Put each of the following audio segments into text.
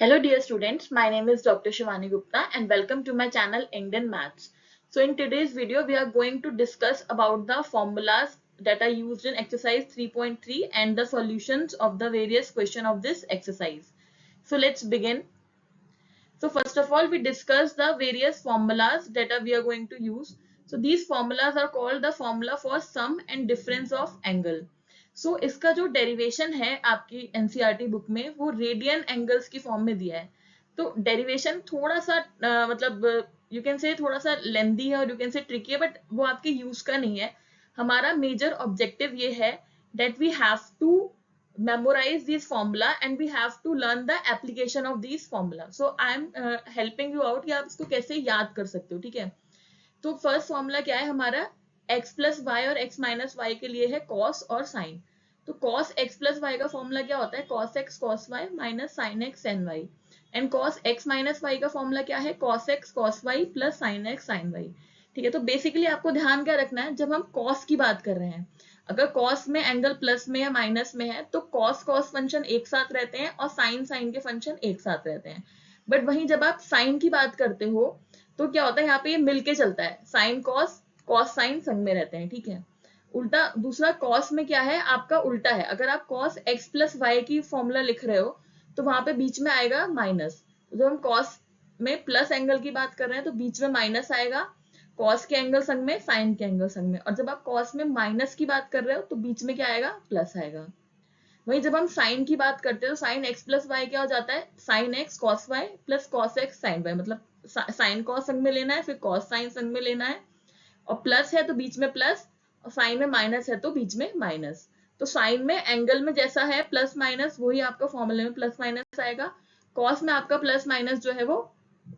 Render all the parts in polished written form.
Hello dear students, my name is Dr. Shivani Gupta and welcome to my channel Indian Maths. So in today's video we are going to discuss about the formulas that are used in exercise 3.3 and the solutions of the various questions of this exercise. So let's begin. So first of all we discuss the various formulas that we are going to use. So these formulas are called the formula for sum and difference of angle. सो इसका जो derivation है आपकी NCERT book में वो radian angles की form में दिया है. तो डेरिवेशन थोड़ा सा मतलब यू कैन से थोड़ा सा लेंदी है और यू कैन से ट्रिकी है, बट वो आपके यूज का नहीं है. हमारा मेजर ऑब्जेक्टिव ये है that we have to memorize these formula and we have to learn the application of these formula. So I am helping you out कि आप इसको कैसे याद कर सकते हो. ठीक है, तो फर्स्ट फॉर्मूला क्या है हमारा, x प्लस वाई और x माइनस वाई के लिए है cos और sin. तो cos x प्लस वाई का फॉर्मूला क्या होता है, cos x cos y minus sin x sin y. And cos x minus y का फॉर्मूला क्या है, cos x cos y plus sin x sin y. ठीक है, तो बेसिकली आपको ध्यान क्या रखना है, जब हम cos की बात कर रहे हैं, अगर cos में एंगल प्लस में या माइनस में है तो cos cos फंक्शन एक साथ रहते हैं और sin sin के फंक्शन एक साथ रहते हैं. बट वहीं जब आप sin की बात करते हो तो क्या होता है, यहाँ पे ये मिलके चलता है, साइन कॉस कॉस साइन संग में रहते हैं. ठीक है, उल्टा दूसरा कॉस में क्या है आपका उल्टा है, अगर आप कॉस एक्स प्लस वाई की फॉर्मूला लिख रहे हो तो वहां पे बीच में आएगा माइनस. जब हम कॉस में प्लस एंगल की बात कर रहे हैं तो बीच में माइनस आएगा, कॉस के एंगल संग में साइन के एंगल संग में. और जब आप कॉस में माइनस की बात कर रहे हो तो बीच में क्या आएगा, प्लस आएगा. वहीं जब हम साइन की बात करते हैं तो साइन एक्स प्लस वाई क्या हो जाता है, sine x cos y plus cos x sine y. मतलब साइन कॉस संग में लेना है, फिर कॉस साइन संग में लेना है, और प्लस है तो बीच में प्लस, और साइन में माइनस है तो बीच में माइनस. तो साइन में एंगल में जैसा है प्लस माइनस वही आपका फॉर्मूले में प्लस माइनस आएगा. कॉस में आपका प्लस माइनस जो है वो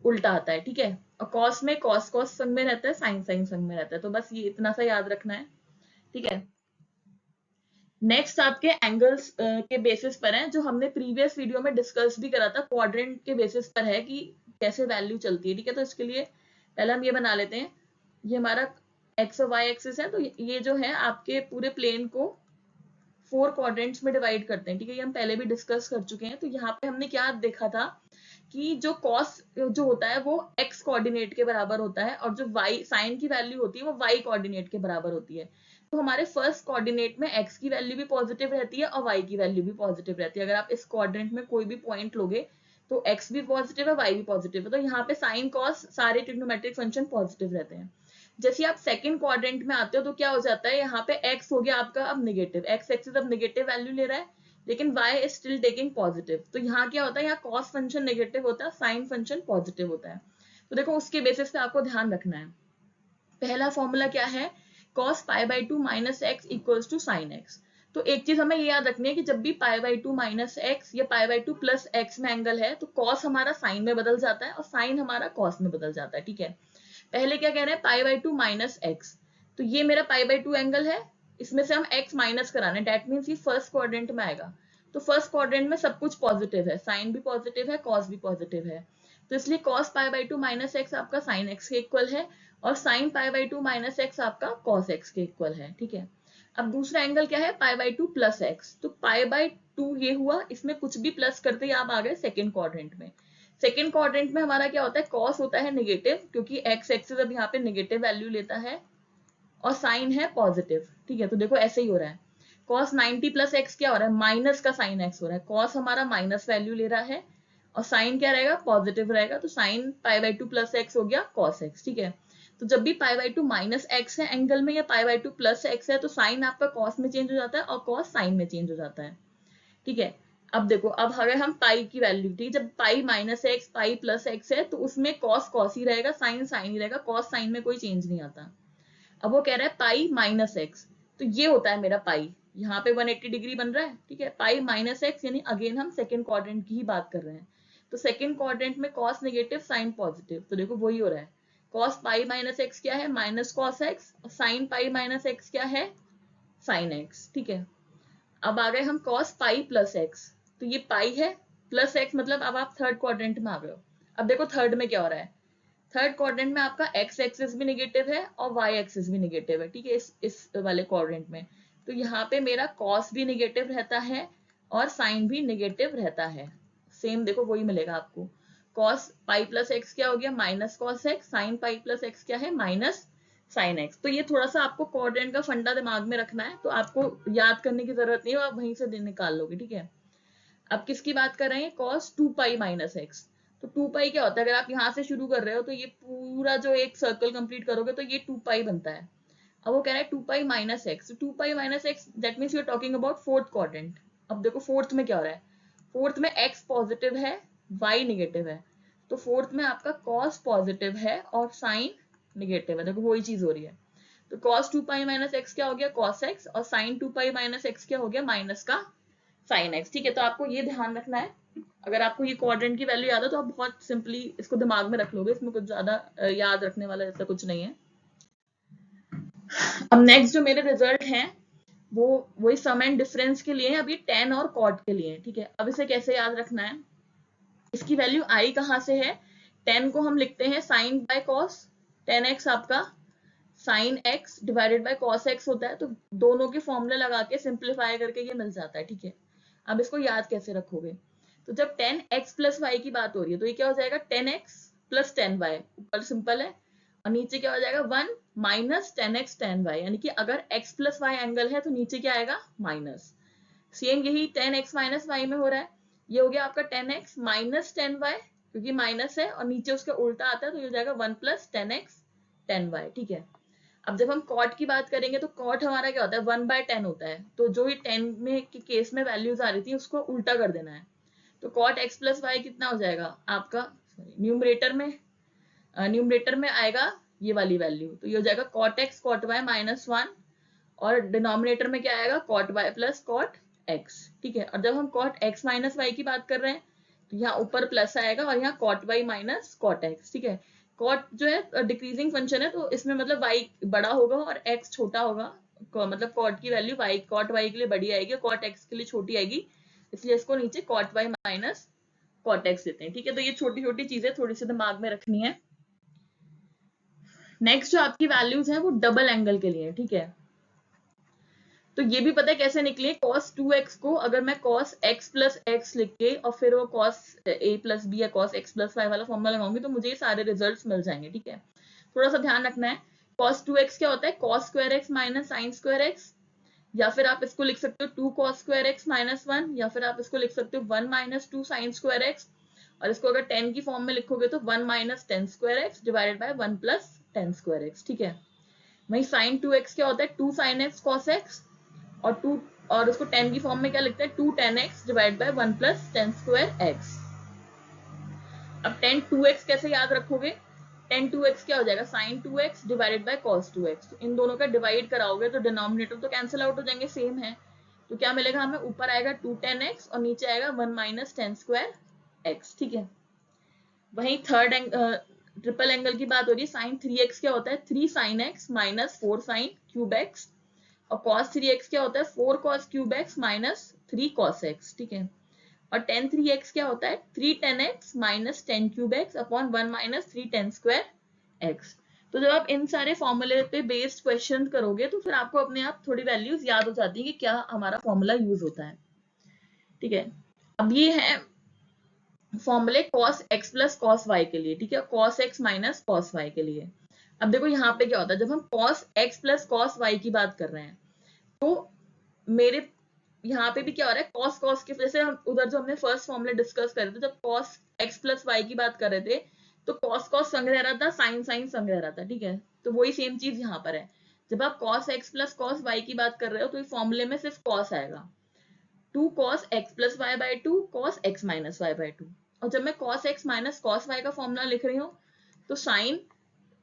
उल्टा आता है. ठीक है, और कॉस में कॉस कॉस संग में रहता है, साइन साइन संग में रहता है. तो बस ये इतना सा याद रखना है. ठीक है, नेक्स्ट आपके एंगल्स के बेसिस पर है, जो हमने प्रीवियस वीडियो में डिस्कस भी करा था, क्वाड्रेंट के बेसिस पर है कि कैसे वैल्यू चलती है. ठीक है, तो इसके लिए पहले हम ये बना लेते हैं, ये हमारा एक्स और वाई एक्सिस है, तो ये जो है आपके पूरे प्लेन को 4 क्वाड्रेंट्स में डिवाइड करते हैं. ठीक है, ये हम पहले भी डिस्कस कर चुके हैं. तो यहाँ पे हमने क्या देखा था कि जो कॉस जो होता है वो एक्स कोऑर्डिनेट के बराबर होता है, और जो वाई साइन की वैल्यू होती है वो वाई कोऑर्डिनेट के बराबर होती है. तो हमारे फर्स्ट कोऑर्डिनेट में एक्स की वैल्यू भी पॉजिटिव रहती है और वाई की वैल्यू भी पॉजिटिव रहती है. अगर आप इस क्वाड्रेंट में कोई भी पॉइंट लोगे तो एक्स भी पॉजिटिव है, वाई भी पॉजिटिव है. तो यहाँ पे साइन कॉस सारे ट्रिग्नोमेट्रिक फंक्शन पॉजिटिव रहते हैं. जैसे आप सेकंड क्वाड्रेंट में आते हो तो क्या हो जाता है, यहाँ पे एक्स हो गया आपका अब निगेटिव, एक्स एक्सिस अब निगेटिव वैल्यू ले रहा है, लेकिन y is still taking positive. तो यहाँ क्या होता है, यहाँ cos फंक्शन नेगेटिव होता है, साइन फंक्शन पॉजिटिव होता है. तो देखो उसके बेसिस पे आपको ध्यान रखना है. पहला फॉर्मूला क्या है, cos pi by two minus x equals to sine x. तो एक चीज हमें ये याद रखनी है कि जब भी pi by two minus x या pi by two plus x में एंगल है तो cos हमारा साइन में बदल जाता है और साइन हमारा cos में बदल जाता है. ठीक है, पहले क्या कह रहे हैं, पाई बाई टू माइनस एक्स. तो ये मेरा पाई बाई टू एंगल है, इसमें से हम x माइनस कराने, डेट मीन्स ये फर्स्ट क्वाड्रेंट में आएगा. तो फर्स्ट क्वाड्रेंट में सब कुछ पॉजिटिव है, साइन भी पॉजिटिव है, कॉस भी पॉजिटिव है. तो इसलिए cos pi by two minus x आपका साइन एक्स के इक्वल है और sign pi by two minus x आपका कॉस एक्स के इक्वल है. ठीक है, अब दूसरा एंगल क्या है, पाई बाई टू प्लस एक्स. तो पाई बाई टू ये हुआ, इसमें कुछ भी प्लस करते ही आप आ गए सेकेंड क्वाड्रेंट में. सेकेंड क्वाड्रेंट में हमारा क्या होता है, कॉस होता है नेगेटिव, क्योंकि एक्स एक्सिस अब यहाँ पे नेगेटिव वैल्यू लेता है और साइन है पॉजिटिव. ठीक है, तो देखो ऐसे ही हो रहा है, cos 90 प्लस एक्स क्या हो रहा है, माइनस का साइन एक्स हो रहा है. cos हमारा माइनस वैल्यू ले रहा है और साइन क्या रहेगा, पॉजिटिव रहेगा. तो sign pi by two plus x हो गया cos एक्स. ठीक है, तो जब भी pi by two minus x है एंगल में या pi by two plus x है तो साइन आपका cos में चेंज हो जाता है और cos साइन में चेंज हो जाता है. ठीक है, अब देखो, अब अगर हम पाई की वैल्यू, ठीक, जब पाई minus x pi plus x है तो उसमें cos cos ही रहेगा, साइन साइन ही रहेगा, cos साइन में कोई चेंज नहीं आता. अब वो कह रहा है पाई माइनस एक्स, तो ये होता है मेरा पाई, यहाँ पे 180 डिग्री बन रहा है. ठीक है, पाई माइनस एक्स, यानी अगेन हम सेकंड क्वाड्रेंट की ही बात कर रहे हैं. तो सेकंड क्वाड्रेंट में कॉस नेगेटिव साइन पॉजिटिव, तो देखो वही हो रहा है, कॉस पाई माइनस एक्स क्या है, माइनस कॉस एक्स, और साइन पाई माइनस एक्स क्या है, साइन एक्स. ठीक है, अब आ गए हम कॉस पाई प्लस एक्स, तो ये पाई है प्लस एक्स, मतलब अब आप थर्ड क्वाड्रेंट में आ गए हो. अब देखो थर्ड में क्या हो रहा है, थर्ड क्वाड्रेंट में आपका एक्स एक्सिस भी नेगेटिव है और वाई एक्सिस भी नेगेटिव है. ठीक है, इस वाले क्वाड्रेंट में तो यहाँ पे मेरा कॉस भी नेगेटिव रहता है और साइन भी नेगेटिव रहता है. सेम देखो वही मिलेगा आपको। cos पाई प्लस एक्स क्या हो गया, minus cos x, sine pi plus x क्या है, माइनस साइन एक्स। तो ये थोड़ा सा आपको कोऑर्डिनेट का फंडा दिमाग में रखना है, तो आपको याद करने की जरूरत नहीं है, आप वहीं से निकाल लोगे, ठीक है। अब किसकी बात कर रहे हैं, cos 2 पाई माइनस एक्स। तो 2 पाई क्या होता है, अगर आप यहाँ से शुरू कर रहे हो तो ये पूरा जो एक सर्कल कंप्लीट करोगे तो ये 2 पाई बनता है। अब वो कह रहा है 2 pi minus x, 2 pi minus x that means you are talking about fourth quadrant. अब देखो फोर्थ में क्या हो रहा है, फोर्थ में एक्स पॉजिटिव है, वाई निगेटिव है, तो फोर्थ में आपका कॉस पॉजिटिव है और साइन निगेटिव है, देखो वही चीज हो रही है। तो cos 2 पाई माइनस एक्स क्या हो गया, cos x, और sin 2 पाई माइनस एक्स क्या हो गया, माइनस का sin x, ठीक है। तो आपको ये ध्यान रखना है, अगर आपको ये क्वाड्रेंट की वैल्यू याद है तो आप बहुत सिंपली इसको दिमाग में रख लोगे, इसमें कुछ ज्यादा याद रखने वाला ऐसा कुछ नहीं है। अब नेक्स्ट जो मेरे रिजल्ट हैं वो वही सम एंड डिफरेंस के लिए है, अभी tan और cot के लिए, ठीक है। अब इसे कैसे याद रखना है, इसकी वैल्यू आई कहां से है, tan को हम लिखते हैं sin by cos, tan x आपका sin x divided by cos x होता है, तो दोनों के फॉर्मूला लगा के सिंप्लीफाई करके ये मिल जाता है, ठीक है। अब इसको याद कैसे रखोगे, तो जब tan x प्लस वाई की बात हो रही है तो ये क्या हो जाएगा, tan x plus tan y, ऊपर सिंपल है, और नीचे क्या हो जाएगा 1 minus tan x tan y, यानी कि अगर x प्लस वाई एंगल है तो नीचे क्या आएगा, माइनस। सेम यही tan x माइनस वाई में हो रहा है, ये हो गया आपका tan x minus tan y, क्योंकि माइनस है और नीचे उसके उल्टा आता है तो ये हो जाएगा 1 plus tan x tan y, ठीक है। अब जब हम cot की बात करेंगे तो cot हमारा क्या होता है, 1/10 होता है, तो जो ये 10 में के केस में वैल्यूज आ रही थी उसको उल्टा कर देना है, तो cot x प्लस वाई कितना हो जाएगा आपका, न्यूमरेटर में आएगा ये वाली वैल्यू, तो ये हो जाएगा cot x cot y minus 1, और डिनोमिनेटर में क्या आएगा, cot y plus cot x, ठीक है। और जब हम cot x माइनस y की बात कर रहे हैं तो यहाँ ऊपर प्लस आएगा और यहाँ cot y minus cot x, ठीक है। cot जो है डिक्रीजिंग फंक्शन है, तो इसमें मतलब y बड़ा होगा और x छोटा होगा, मतलब cot की वैल्यू cot y के लिए बड़ी आएगी और cot x के लिए छोटी आएगी, इसलिए इसको नीचे cot y minus cot x देते हैं, ठीक है। तो ये छोटी छोटी चीजें थोड़ी सी दिमाग में रखनी है। नेक्स्ट जो आपकी वैल्यूज है वो डबल एंगल के लिए, ठीक है। तो ये भी पता है कैसे निकले, cos 2x को अगर मैं cos x प्लस एक्स लिख के और फिर वो cos a प्लस बी या cos x प्लस y वाला फॉर्मूला लगाऊंगी तो मुझे ये सारे रिजल्ट्स मिल जाएंगे, ठीक है। थोड़ा सा ध्यान रखना है, cos 2x क्या होता है, cos square x minus sine square x, या फिर आप इसको लिख सकते हो 2 cos स्क्वायर x माइनस 1, या फिर आप इसको लिख सकते हो 1 माइनस 2 साइन स्क्वायर x, और इसको अगर 10 की फॉर्म में लिखोगे तो 1 minus 10 square x divided bye 1 plus 10 square x, ठीक है। वही sin 2x क्या होता है, 2 sin x cos x, और उसको 10 की फॉर्म में क्या लिखते हैं, 2 tan x divide by 1 plus 10 square x। अब tan 2x कैसे याद रखोगे, tan 2x क्या हो जाएगा, sin 2x divided by cos 2x, तो इन दोनों का डिवाइड कराओगे तो डिनोमिनेटर तो कैंसिल आउट हो जाएंगे, सेम है, तो क्या मिलेगा हमें, ऊपर आएगा 2 tan x और नीचे आएगा 1 माइनस 10 स्क्वायर x, ठीक है। वही थर्ड ट्रिपल एंगल की बात हो रही है, sin 3x क्या होता है, 3 sin x minus 4 sin cube x, और cos 3x क्या होता है, 4 cos cube x minus 3 cos x, ठीक है। और tan 3x क्या होता है, 3 tan x minus 10 cube x upon 1 minus 3 tan square x। तो जब आप इन सारे फॉर्मूले पे बेस्ड क्वेश्चन करोगे तो फिर आपको अपने आप थोड़ी वैल्यूज याद हो जाती है कि क्या हमारा फॉर्मूला यूज होता है, ठीक है। अब ये है फॉर्मूले cos x plus cos y के लिए, ठीक है, cos x minus cos y के लिए। अब देखो यहाँ पे क्या होता है, जब हम cos x plus cos y की बात कर रहे हैं तो मेरे यहाँ पे भी क्या हो रहा है, cos cos के, जैसे हम उधर जो हमने फर्स्ट फॉर्मूले डिस्कस कर रहे थे, जब cos x प्लस y की बात कर रहे थे तो cos cos संग रह रहा था, sin sin संग रह रहा था, ठीक है। तो वही सेम चीज यहाँ पर है, जब आप cos x plus cos y की बात कर रहे हो तो इस फॉर्मूले में सिर्फ cos आएगा, 2 cos x plus y by 2 cos x minus y by 2, और जब मैं cos x minus cos y का फॉर्मूला लिख रही हूँ तो sin,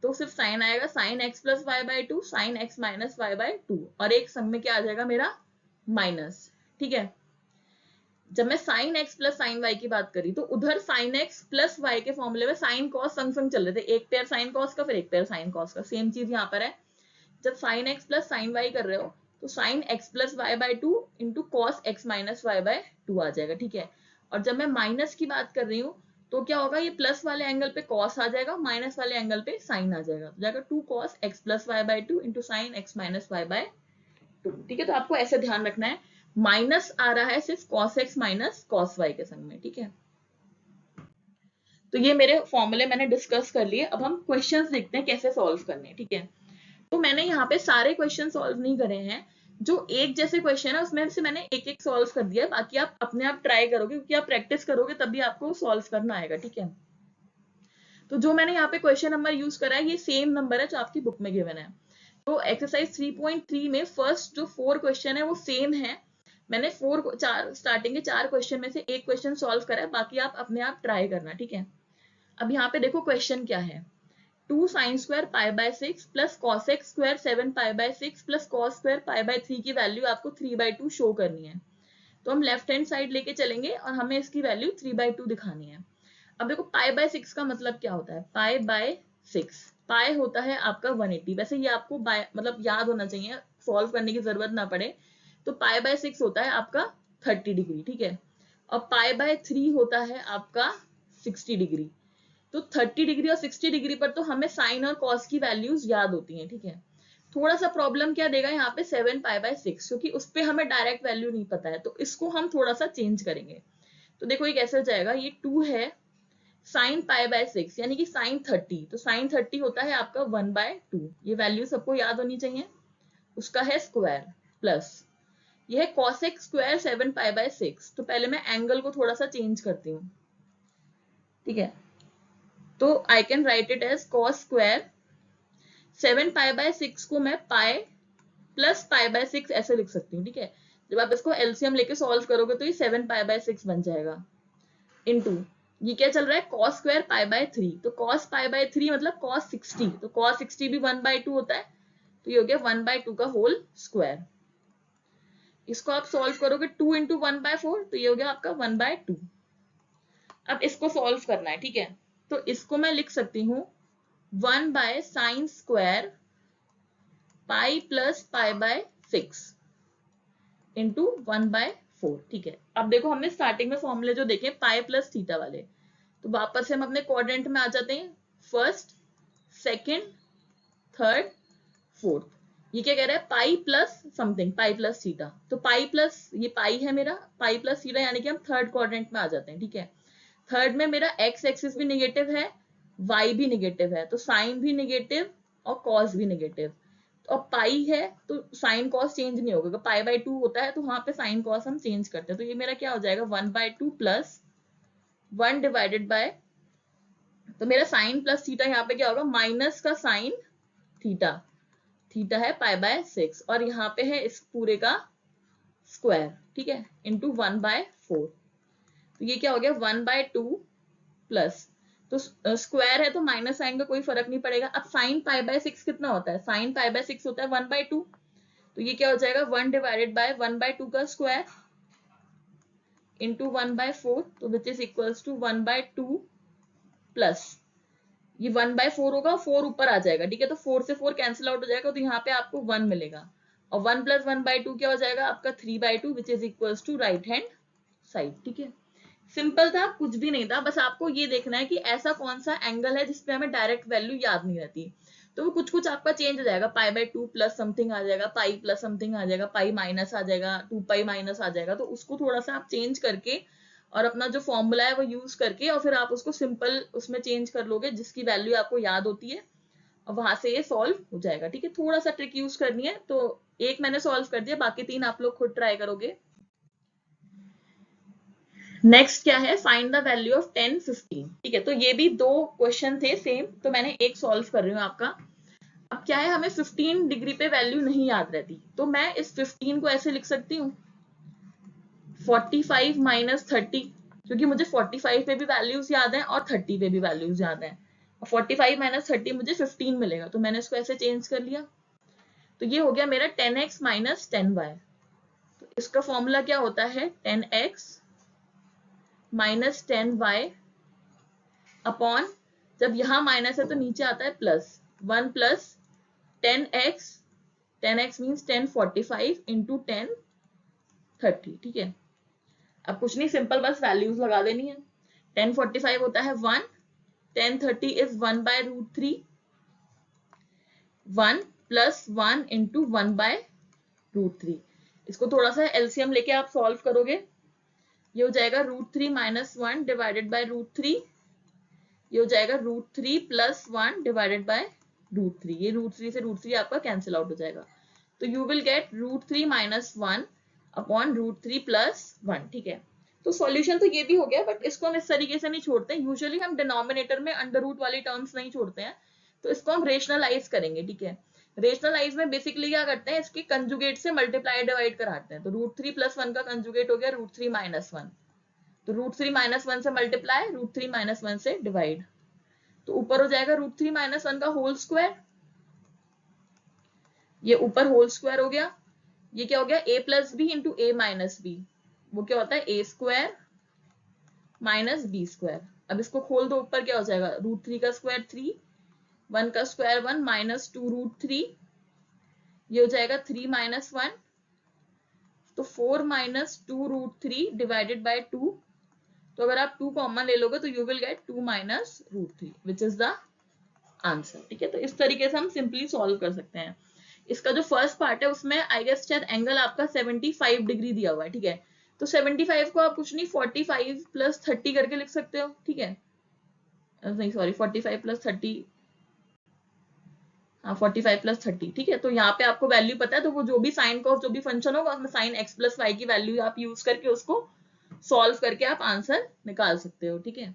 तो सिर्फ sin आएगा, sin x plus y by 2 sin x minus y by 2, और एक संग में क्या आ जाएगा मेरा, माइनस, ठीक है। जब मैं sin x plus sin y की बात करी तो उधर sin x प्लस y के फॉर्मूले में sin cos संग संग चल रहे थे, एक पेयर sin cos का फिर एक पेयर sin cos का, सेम चीज यहाँ पर है। जब sin x plus sin y कर रहे हो तो sin x plus y by 2 into cos x minus y by 2 आ जाएगा, ठीक है। और जब मैं माइनस की बात कर रही हूँ तो क्या होगा, ये प्लस वाले एंगल पे cos आ जाएगा, माइनस वाले एंगल पे sin आ जाएगा, तो जाएगा 2 cos x plus y by 2 into sine x minus y by 2, ठीक है। तो आपको ऐसे ध्यान रखना है, माइनस आ रहा है सिर्फ cos x minus cos y के संग में, ठीक है। तो ये मेरे फॉर्मूले मैंने डिस्कस कर लिए। अब हम क्वेश्चंस देखते हैं कैसे सॉल्व करने हैं, ठीक है। तो मैंने यहाँ पे सारे क्वेश्चन सॉल्व नहीं करे हैं, जो एक जैसे क्वेश्चन है उसमें से मैंने एक एक सॉल्व कर दिया है, बाकी आप अपने आप ट्राई करोगे, क्योंकि आप प्रैक्टिस करोगे तभी आपको सॉल्व करना आएगा, ठीक है। तो जो मैंने यहाँ पे क्वेश्चन नंबर यूज करा है ये सेम नंबर है जो आपकी बुक में गिवन है। तो एक्सरसाइज 3.3 में फर्स्ट जो 4 क्वेश्चन है वो सेम है। मैंने स्टार्टिंग के 4 क्वेश्चन में से एक क्वेश्चन सॉल्व करा है, बाकी आप अपने आप ट्राई करना, ठीक है। अब यहाँ पे देखो क्वेश्चन क्या है। 2 sin square pi by 6 plus cos x square 7 pi by 6 plus cos square pi by 3 की वैल्यू आपको 3/2 शो करनी है। तो हम लेफ्ट हैंड साइड लेके चलेंगे और हमें इसकी वैल्यू 3/2 दिखानी है। अब देखो पाई बाय 6 का मतलब क्या होता है। पाई बाय 6 पाई होता है आपका 180। वैसे ये आपको बाय मतलब याद होना चाहिए, सॉल्व करने की जरूरत ना पड़े। तो पाई बाय 6 होता है आपका 30 डिग्री, ठीक है। और पाई बाय 3 होता है आपका 60 डिग्री। तो 30 डिग्री और 60 डिग्री पर तो हमें साइन और कॉस की वैल्यूज याद होती हैं, ठीक है। थोड़ा सा प्रॉब्लम क्या देगा यहाँ पे 7 पाई बाय 6, क्योंकि उस पे हमें डायरेक्ट वैल्यू नहीं पता है, तो इसको हम थोड़ा सा चेंज करेंगे। तो देखो ये कैसे हो जाएगा, ये 2 है साइन पाई बाय 6 यानी कि साइन 30, तो साइन 30 होता है आपका 1/2। ये वैल्यू सबको याद होनी चाहिए, उसका है स्क्वायर प्लस ये है कॉसेक स्क्वायर 7 पाई बाय 6। तो पहले मैं एंगल को थोड़ा सा चेंज करती हूँ, ठीक है। तो I can write it as cos square 7 pi by 6 को मैं पाई प्लस पाई बाय 6 ऐसे लिख सकती हूँ, ठीक है। जब आप इसको एलसीएम लेके सॉल्व करोगे तो ये 7 पाई बाय 6 बन जाएगा इनटू ये क्या चल रहा है कॉस स्क्वायर पाई बाय 3। तो कॉस पाई बाय 3 मतलब कॉस 60, तो कॉस 60 भी 1/2 होता है, तो ये हो गया 1/2 का होल स्क्वायर। इसको आप सॉल्व करोगे 2 इंटू 1/4, तो ये हो गया आपका 1/2। अब इसको सॉल्व करना है, ठीक है। तो इसको मैं लिख सकती हूँ 1 by sine square pi plus pi by 6 into 1/4, ठीक है। अब देखो हमने स्टार्टिंग में फॉर्मूले जो देखे पाई प्लस थीटा वाले, तो वापस से हम अपने क्वाड्रेंट में आ जाते हैं। First, second, third, fourth. ये क्या कह रहा है pi plus something, pi plus theta. तो पाई प्लस ये पाई है मेरा, पाई प्लस थीटा यानी कि हम थर्ड क्वाड्रेंट में आ जाते हैं, ठीक है। थर्ड में मेरा एक्स एक्सिस भी निगेटिव है, वाई भी निगेटिव है, तो साइन भी निगेटिव और कॉस भी निगेटिव। और पाई है तो साइन कॉस चेंज नहीं होगा, पाई बाय 2 होता है तो वहां पे साइन कॉस हम चेंज करते हैं। तो ये मेरा क्या हो जाएगा 1/2 प्लस 1 डिवाइडेड बाय, तो मेरा साइन प्लस थीटा यहाँ पे क्या होगा माइनस का साइन थीटा, थीटा है पाई बाय 6 और यहाँ पे है इस पूरे का स्क्वायर, ठीक है, इंटू 1/4। तो ये क्या हो गया 1/2 प्लस, तो स्क्वायर है तो माइनस साइन का कोई फर्क नहीं पड़ेगा। अब साइन पाई बाय 6 कितना होता है, साइन पाई बाय 6 होता है 1/2। तो ये क्या हो जाएगा 1 डिवाइडेड बाय 1/2 का स्क्वायर इंटू 1/4, तो which is equals to 1/2 plus ये 1/4 होगा, 4 ऊपर आ जाएगा, ठीक है। तो 4 से 4 कैंसिल आउट हो जाएगा, तो यहाँ पे आपको 1 मिलेगा और 1 प्लस 1/2 क्या हो जाएगा आपका 3/2 which is equals to right hand side, ठीक है। सिंपल था, कुछ भी नहीं था, बस आपको ये देखना है कि ऐसा कौन सा एंगल है जिसपे हमें डायरेक्ट वैल्यू याद नहीं रहती। तो वो कुछ कुछ आपका चेंज हो जाएगा, पाई बाय 2 प्लस समथिंग आ जाएगा, पाई प्लस समथिंग आ जाएगा, पाई माइनस आ जाएगा, 2 पाई माइनस आ जाएगा। तो उसको थोड़ा सा आप चेंज करके और अपना जो फॉर्मूला है वो यूज करके और फिर आप उसको सिंपल उसमें चेंज कर लोगे जिसकी वैल्यू आपको याद होती है, और वहां से ये सॉल्व हो जाएगा, ठीक है। थोड़ा सा ट्रिक यूज करनी है। तो एक मैंने सॉल्व कर दिया, बाकी 3 आप लोग खुद ट्राई करोगे। नेक्स्ट क्या है फाइंड द वैल्यू ऑफ 10, 15, ठीक है। तो ये भी 2 क्वेश्चन थे सेम, तो मैंने एक सॉल्व कर रही हूँ आपका। अब क्या है हमें 15 डिग्री पे वैल्यू नहीं याद रहती, तो मैं इस 15 को ऐसे लिख सकती हूँ 45 माइनस 30, क्योंकि मुझे 45 पे भी वैल्यूज याद है और 30 पे भी वैल्यूज याद है, और 45 माइनस 30 मुझे 15 मिलेगा, तो मैंने इसको ऐसे चेंज कर लिया। तो ये हो गया मेरा 10x माइनस 10y। तो इसका फॉर्मूला क्या होता है 10x माइनस 10y अपॉन, जब यहां माइनस है तो नीचे आता है plus 1 plus 10x, 10x means 1045 into 1030, ठीक है। अब कुछ नहीं, सिंपल बस वैल्यूज लगा देनी है। 1045 होता है 1, 1030 इज 1/√3, 1 प्लस 1 इंटू 1/√3। इसको थोड़ा सा एलसीएम लेके आप सॉल्व करोगे, ये हो जाएगा √3 माइनस 1 डिवाइडेड बाय √3 ये हो जाएगा √3 प्लस 1 डिवाइडेड बाय √3। ये √3 से √3 आपका कैंसिल आउट हो जाएगा, तो you will gate √3 minus 1 upon √3 plus 1। ठीक है, तो सॉल्यूशन तो ये भी हो गया, बट इसको हम इस तरीके से नहीं छोड़ते। यूजुअली हम डिनोमिनेटर में अंडर रूट वाली टर्म्स नहीं छोड़ते हैं, तो इसको हम रेशनलाइज करेंगे। ठीक है, रेशनलाइज में बेसिकली क्या करते हैं, इसके कंजुगेट से मल्टीप्लाई डिवाइड कराते हैं। तो √3 प्लस 1 का कंजुगेट हो गया √3 माइनस 1, तो √3 माइनस 1 से मल्टीप्लाई, √3 माइनस 1 से डिवाइड, तो ऊपर हो जाएगा √3 माइनस 1 का होल स्क्वायर, ये ऊपर होल स्क्वायर हो गया। ये क्या हो गया, a plus B into A minus B, वो क्या होता है a square minus B square. अब इसको खोल दो, ऊपर क्या हो जाएगा, √3 का स्क्वायर 3, 1 का स्क्वायर 1 माइनस 2√3, ये हो जाएगा 3 माइनस 1, तो 4 माइनस 2√3 डिवाइडेड बाय 2। तो अगर आप 2 कॉमन ले लोगे तो you will get 2 minus √3 which is the answer. ठीक है, तो इस तरीके से हम सिंपली सॉल्व कर सकते हैं। इसका जो फर्स्ट पार्ट है उसमें आई गेस शायद एंगल आपका 75 डिग्री दिया हुआ है। ठीक है, तो 75 को आप कुछ नहीं 45 प्लस 30 करके लिख सकते हो। ठीक है, नहीं सॉरी 45 प्लस 30, हाँ 45 प्लस 30। ठीक है, तो यहाँ पे आपको वैल्यू पता है, तो वो जो भी साइन कॉस जो भी फंक्शन होगा उसमें साइन x प्लस वाई की वैल्यू आप यूज करके उसको सॉल्व करके आप आंसर निकाल सकते हो। ठीक है,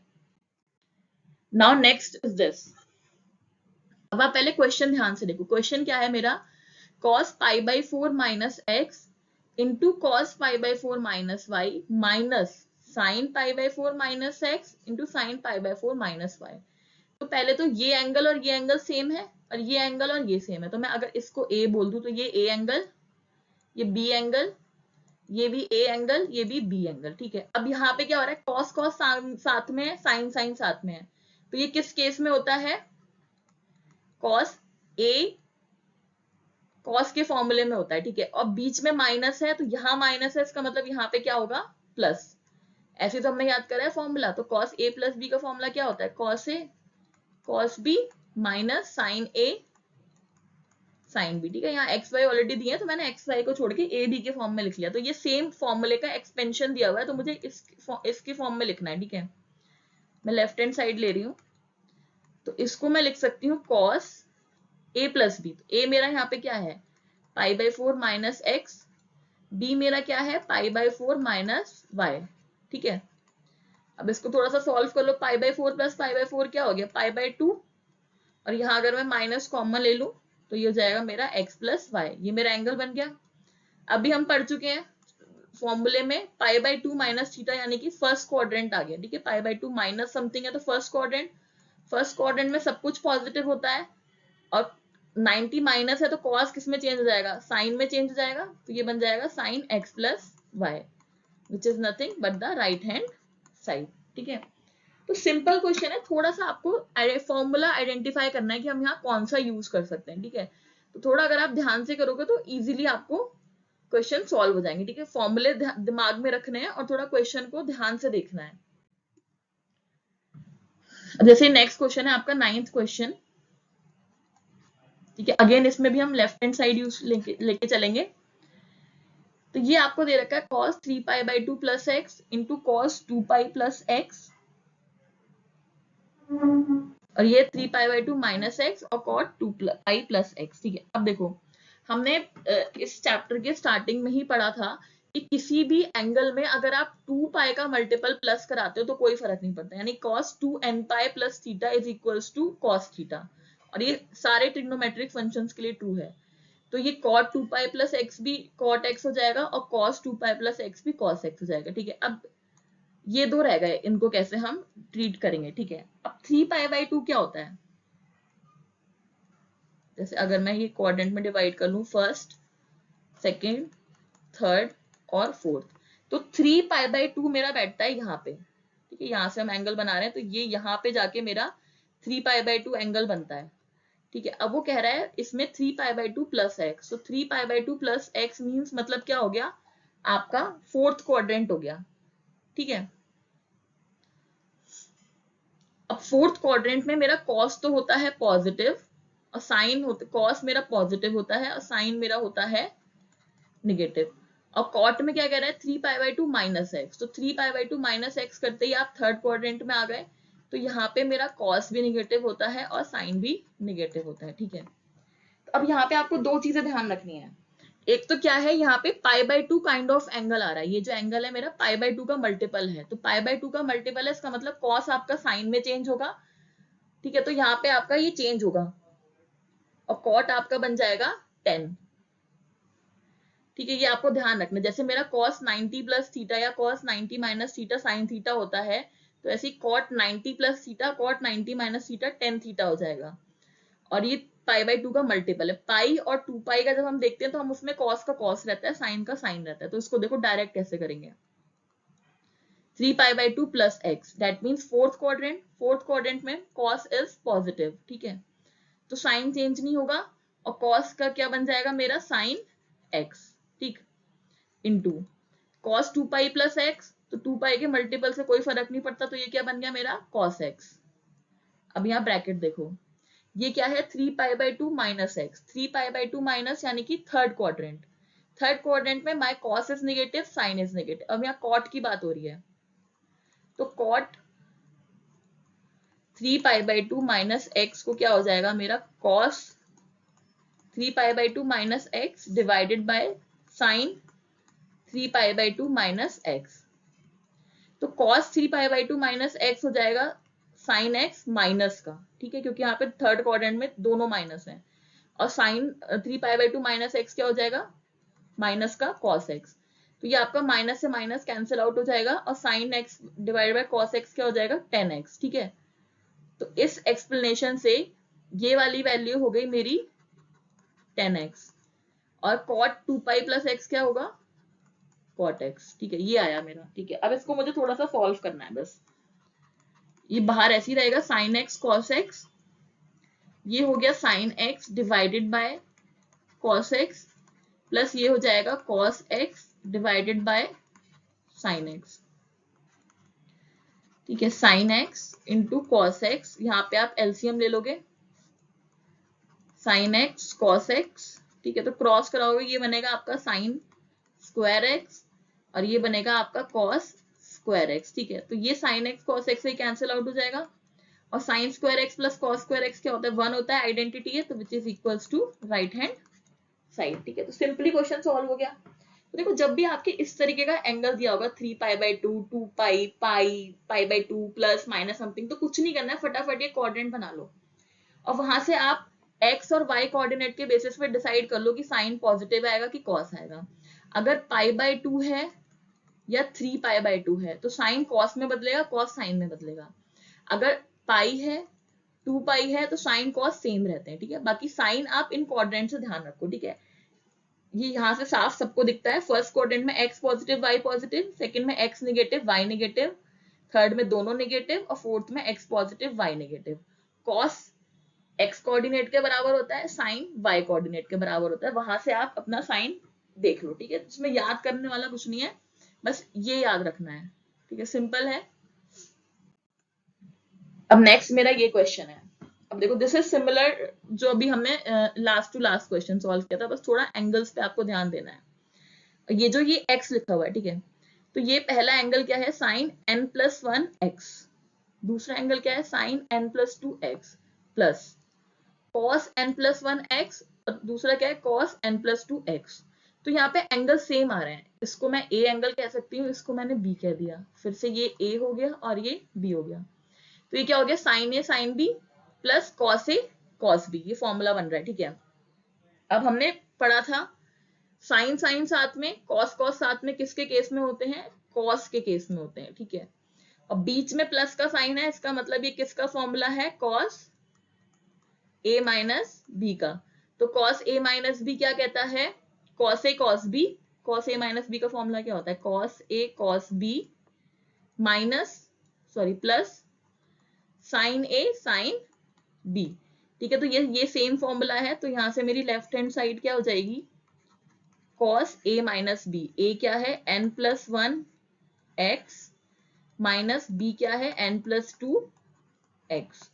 नाउ नेक्स्ट इज दिस। अब आप पहले क्वेश्चन ध्यान से देखो, क्वेश्चन क्या है मेरा, cos π/4 minus x into cos π/4 minus y minus sin π/4 minus x into sin π/4 minus y। तो पहले तो ये एंगल और ये एंगल सेम है, और ये एंगल और ये सेम है, तो मैं अगर इसको a बोल दूं तो ये a एंगल, ये b एंगल, ये भी a एंगल, ये भी b एंगल। ठीक है, अब यहाँ पे क्या हो रहा है, cos cos साथ में है, sin sin साथ में है, तो ये किस केस में होता है, cos a कॉस के फॉर्मूले में होता है। ठीक है, और बीच में माइनस है, तो यहाँ माइनस है, इसका मतलब यहाँ पे क्या होगा, प्लस। ऐसे तो हमने याद करा है फॉर्मूला, तो कॉस ए प्लस बी का फॉर्मूला क्या होता है, cos A cos B minus sign A sine B. ठीक है, यहाँ एक्स वाई ऑलरेडी दिए हैं, तो मैंने एक्स वाई को छोड़ के ए बी के फॉर्म में लिख लिया, तो ये सेम फॉर्मूले का एक्सपेंशन दिया हुआ है, तो मुझे इसके फॉर्म में लिखना है। ठीक है, मैं लेफ्ट हैंड साइड ले रही हूँ, तो इसको मैं लिख सकती हूँ कॉस ए प्लस बी। तो ए मेरा यहाँ पे क्या है, π/4 माइनस एक्स, बी मेरा क्या है, π/4 माइनस वाई। ठीक है, अब इसको थोड़ा सा सॉल्व कर लो, π/4 प्लस π/4 क्या हो गया, π/2, और यहाँ अगर मैं माइनस कॉमन ले लूं तो ये हो जाएगा मेरा x प्लस वाई, ये मेरा एंगल बन गया। अभी हम पढ़ चुके हैं फॉर्मूले में π/2 माइनस थीटा, यानी कि फर्स्ट क्वाड्रेंट आ गया। ठीक है, π/2 माइनस समथिंग है तो फर्स्ट क्वाड्रेंट में सब कुछ पॉजिटिव होता है, और 90 माइनस है तो कॉस किस में चेंज हो जाएगा, साइन में चेंज हो जाएगा, तो ये बन जाएगा sine x plus y which is nothing but the right hand side. ठीक है, तो सिंपल क्वेश्चन है, थोड़ा सा आपको फॉर्मूला आइडेंटिफाई करना है कि हम यहाँ कौन सा यूज कर सकते हैं। ठीक है, तो थोड़ा अगर आप ध्यान से करोगे तो इजीली आपको क्वेश्चन सॉल्व हो जाएंगे। ठीक है, फॉर्मूले दिमाग में रखने हैं और थोड़ा क्वेश्चन को ध्यान से देखना है। जैसे नेक्स्ट क्वेश्चन है आपका 9th क्वेश्चन। ठीक है, अगेन इसमें भी हम लेफ्ट हैंड साइड यूज लेके चलेंगे। तो ये आपको दे रखा है cos 3π/2 plus x into cos 2π plus x, और ये 3π/2 माइनस एक्स और cot 2π प्लस एक्स। ठीक है, अब देखो हमने इस चैप्टर के स्टार्टिंग में ही पढ़ा था कि किसी भी एंगल में अगर आप 2π का मल्टीपल प्लस कराते हो तो कोई फर्क नहीं पड़ता, यानी cos 2nπ plus theta is equals to cos theta, और ये सारे ट्रिग्नोमेट्रिक फंक्शंस के लिए ट्रू है। तो ये cot 2π प्लस एक्स भी cot x हो जाएगा और cos 2π प्लस एक्स भी cos x हो जाएगा। ठीक है, अब ये दो रह गए, इनको कैसे हम ट्रीट करेंगे। ठीक है, अब 3π/2 क्या होता है, जैसे अगर मैं ये क्वाड्रेंट में डिवाइड कर लूं, फर्स्ट सेकेंड थर्ड और फोर्थ, तो 3π/2 मेरा बैठता है यहाँ पे। ठीक है, यहाँ से हम एंगल बना रहे हैं, तो ये यहाँ पे जाके मेरा 3π/2 एंगल बनता है। ठीक है, अब वो कह रहा है इसमें 3π/2 प्लस एक्स, तो 3π/2 प्लस एक्स मीन्स मतलब क्या हो गया, आपका फोर्थ क्वाड्रेंट हो गया। ठीक है, अब फोर्थ क्वाड्रेंट में मेरा कॉस तो होता है पॉजिटिव, और साइन होता, कॉस मेरा पॉजिटिव होता है और साइन मेरा होता है निगेटिव। और कॉट में क्या कह रहा है, 3π/2 माइनस एक्स, तो 3π/2 माइनस एक्स करते ही आप थर्ड क्वाड्रेंट में आ गए, तो यहाँ पे मेरा कॉस भी निगेटिव होता है और साइन भी निगेटिव होता है, ठीक है। तो अब यहाँ पे आपको दो चीजें ध्यान रखनी है। एक तो क्या है, यहाँ पे π/2 काइंड ऑफ एंगल आ रहा है, ये जो एंगल है मेरा π/2 का मल्टीपल है, तो π/2 का मल्टीपल है, इसका मतलब कॉस आपका साइन में चेंज होगा, ठीक है। तो यहाँ पे आपका ये चेंज होगा और कॉट आपका बन जाएगा 10, ठीक है। ये आपको ध्यान रखना, जैसे मेरा cos 90 प्लस थीटा या cos 90 minus theta sine theta होता है, तो ऐसे cot 90 plus theta cot 90 minus theta tan theta हो जाएगा। और ये π/2 का मल्टीपल है, पाई और 2 पाई का जब हम देखते हैं तो हम उसमें cos का cos रहता है, साइन का साइन रहता है। तो इसको देखो डायरेक्ट कैसे करेंगे, 3π/2 plus x, that means fourth quadrant में cos इज पॉजिटिव, ठीक है। तो साइन चेंज नहीं होगा और cos का क्या बन जाएगा मेरा साइन x, ठीक, into cos 2 pi plus x, तो 2 पाई के मल्टीपल से कोई फर्क नहीं पड़ता, तो ये क्या बन गया मेरा cos x। अब यहाँ ब्रैकेट देखो, ये क्या है 3π/2 माइनस एक्स, 3π/2 माइनस यानी कि थर्ड क्वाड्रेंट में my cos is negative, sine is negative. अब यहाँ cot की बात हो रही है, तो cot 3π/2 माइनस एक्स को क्या हो जाएगा मेरा cos 3π/2 minus x divided by sine 3π/2 minus x. तो cos 3π/2 माइनस एक्स हो जाएगा साइन एक्स माइनस का, ठीक है, क्योंकि यहाँ पे थर्ड क्वाड्रेंट में दोनों माइनस है। और साइन 3π/2 माइनस एक्स क्या हो जाएगा, माइनस का cos एक्स। तो ये आपका माइनस से माइनस कैंसिल आउट हो जाएगा और sine x divided by cos x क्या हो जाएगा 10x, ठीक है। तो इस एक्सप्लेनेशन से ये वाली वैल्यू हो गई मेरी 10x और cot 2 पाई प्लस एक्स क्या होगा cot x, ठीक है। ये आया मेरा, ठीक है। अब इसको मुझे थोड़ा सा सॉल्व करना है बस। ये बाहर ऐसे ही रहेगा sin x cos x, ये हो गया sin x divided by cos x plus ये हो जाएगा cos x divided bye sin x, ठीक है। sin x into cos x, यहाँ पे आप एलसीएम ले लोगे, sin x cos x, ठीक है। तो क्रॉस कराओगे, ये बनेगा आपका sin स्क्वायर x और ये बनेगा आपका cos स्क्वायर x, ठीक है। तो ये sin x cos x से कैंसिल आउट हो जाएगा और sin square x plus cos square x क्या होता है, 1 होता है, आइडेंटिटी है, तो which is equals to right hand side, ठीक है। तो सिंपली क्वेश्चन सॉल्व हो गया। तो देखो जब भी आपके इस तरीके का एंगल दिया होगा 3π/2 2 पाई π/2 प्लस माइनस समथिंग, तो कुछ नहीं करना है, फटाफट ये क्वाड्रेंट बना लो और वहां से आप x और y कोऑर्डिनेट के बेसिस पे डिसाइड कर लो कि साइन पॉजिटिव आएगा कि कॉस आएगा। अगर π/2 है या 3π/2 है तो साइन कॉस में बदलेगा, कॉस साइन में बदलेगा। अगर पाई है 2 पाई है तो साइन कॉस सेम रहते हैं, ठीक है। बाकी साइन आप इन क्वाड्रेंट से ध्यान रखो, ठीक है। ये यहाँ से साफ सबको दिखता है, फर्स्ट क्वाड्रेंट में x positive y positive, second में x negative y negative, third में दोनों निगेटिव और फोर्थ में x positive y negative. Cos x coordinate के बराबर होता है, साइन y कोऑर्डिनेट के बराबर होता है, वहां से आप अपना साइन देख लो, ठीक है। इसमें याद करने वाला कुछ नहीं है, बस ये याद रखना है, ठीक है, सिंपल है। अब नेक्स्ट मेरा ये क्वेश्चन है, अब देखो दिस इज सिमिलर जो अभी हमने last to last question solve किया था, बस थोड़ा एंगल्स पे आपको ध्यान देना है। ये जो ये x लिखा हुआ है, ठीक है, तो ये पहला एंगल क्या है sin n+1 x, दूसरा एंगल क्या है sin n+2 x plus cos n+1 x और दूसरा क्या है cos n+2 x। तो यहाँ पे एंगल सेम आ रहे हैं, इसको मैं a एंगल कह सकती हूँ, इसको मैंने b कह दिया, फिर से ये a हो गया और ये b हो गया। तो ये क्या हो गया sin a sin b plus cos a cos b, ये फॉर्मूला बन रहा है, ठीक है। अब हमने पढ़ा था साइन साइन साथ में, कॉस कॉस साथ में किसके केस में होते हैं, कॉस के केस में होते हैं, ठीक है। और बीच में प्लस का साइन है, इसका मतलब ये किसका फॉर्मूला है, कॉस a माइनस बी का। तो कॉस a माइनस बी क्या कहता है, cos a cos b, cos a minus B का फॉर्मूला क्या होता है, cos a cos b minus sorry plus sine a sine b, ठीक है। तो ये सेम फॉर्मूला है, तो यहां से मेरी लेफ्ट हैंड साइड क्या हो जाएगी, cos a minus B, a क्या है n+1 x माइनस b क्या है n+2 x।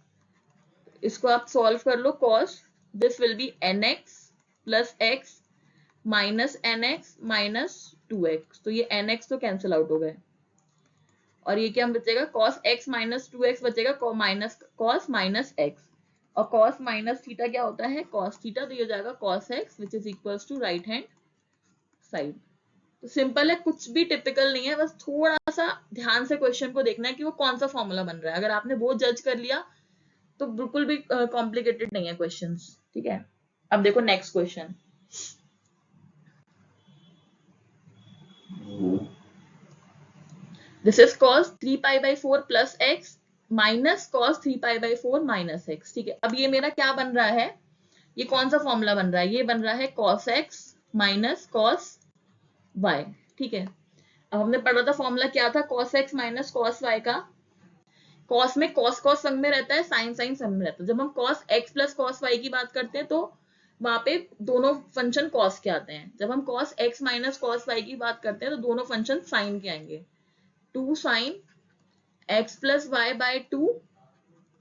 इसको आप सॉल्व कर लो, cos this will be nx plus x minus nx minus 2x, तो ये nx तो कैंसिल आउट हो गए और ये क्या बचेगा cos x माइनस 2x बचेगा माइनस cos माइनस x, और cos माइनस थीटा क्या होता है cos थीटा, तो ये हो जाएगा cos x which is equals to right hand side. तो सिंपल है, कुछ भी टिपिकल नहीं है, बस थोड़ा सा ध्यान से क्वेश्चन को देखना है कि वो कौन सा फॉर्मूला बन रहा है। अगर आपने वो जज कर लिया तो बिल्कुल भी कॉम्प्लिकेटेड नहीं है क्वेश्चंस, ठीक है। अब देखो next question, this is cos 3 pi by 4 plus x minus cos 3 pi by 4 minus x, ठीक है। अब ये मेरा क्या बन रहा है, ये कौन सा फॉर्मूला बन रहा है, ये बन रहा है cos x minus cos y, ठीक है। अब हमने पढ़ा था फॉर्मूला क्या था cos x minus cos y का, cos में cos cos संग में रहता है, sin sin संग में रहता है। जब हम cos x plus cos y की बात करते हैं तो वहां पे दोनों फंक्शन cos के आते हैं। जब हम cos x minus cos y की बात करते हैं तो दोनों फंक्शन sin के आएंगे। 2 sin x plus y by 2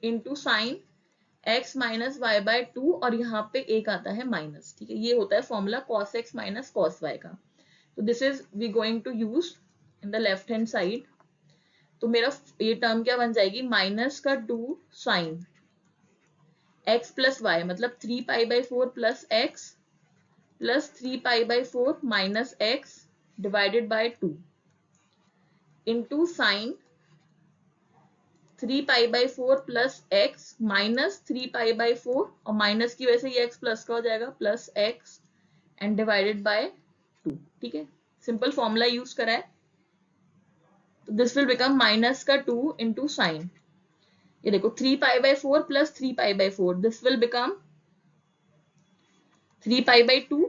into sine x minus y by 2, और यहाँ पे एक आता है माइनस, ठीक है। ये होता है formula cos x minus cos y का। तो this is we going to use in the left hand side. तो मेरा ये टर्म क्या बन जाएगी, माइनस का 2 साइन x प्लस वाई, मतलब 3 पाई by 4 plus x plus 3 pi by 4 minus x divided by 2 into sign 3 pi by 4 plus x minus 3 pi by 4, और minus की वजह से ये x प्लस का हो जाएगा plus x and divided by 2, ठीक है। सिंपल फॉर्मूला यूज करा है, तो दिस विल बिकम माइनस का 2 इंटू साइन, ये देखो 3 पाई by 4 plus 3 pi by 4, this will become 3 pi by 2,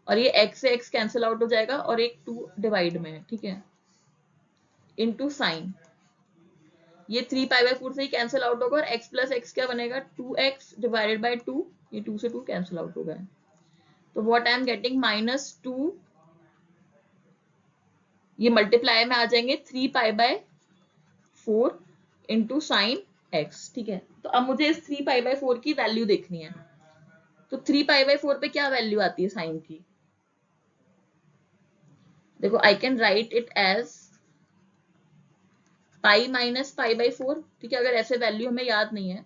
और ये x से x कैंसिल आउट हो जाएगा और एक 2 डिवाइड में है, ठीक है, इंटू साइन, ये 3 पाई बाई 4 से ही कैंसिल आउट होगा, और x प्लस एक्स क्या बनेगा 2x डिवाइडेड बाय 2, ये 2 से 2 कैंसिल आउट हो गया। तो what I am getting minus 2, ये मल्टीप्लाई में आ जाएंगे 3 pi by 4 into sine x, ठीक है। तो अब मुझे इस 3 पाई बाय 4 की वैल्यू देखनी है। तो 3 पाई बाय 4 पे क्या वैल्यू आती है साइन की, देखो I can write it as pi minus pi by 4, ठीक है। अगर ऐसे वैल्यू हमें याद नहीं है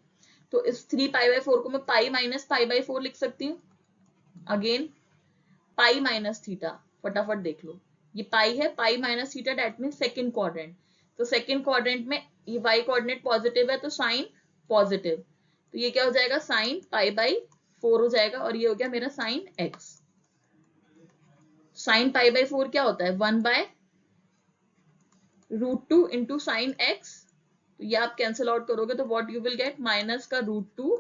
तो इस 3 पाई बाई 4 को मैं पाई माइनस पाई बाई 4 लिख सकती हूँ। अगेन पाई माइनस थीटा, फटाफट देख लो, ये पाई है, pi minus theta that mean second quadrant. तो सेकंड क्वाड्रेंट में ये वाई कोऑर्डिनेट पॉजिटिव है तो साइन पॉजिटिव, तो ये क्या हो जाएगा साइन पाई बाई 4 हो जाएगा, और ये हो गया मेरा sine x. Sine pi by 4 क्या होता है 1 by root 2 into sine x, तो ये आप कैंसिल आउट करोगे तो what you will get minus का root 2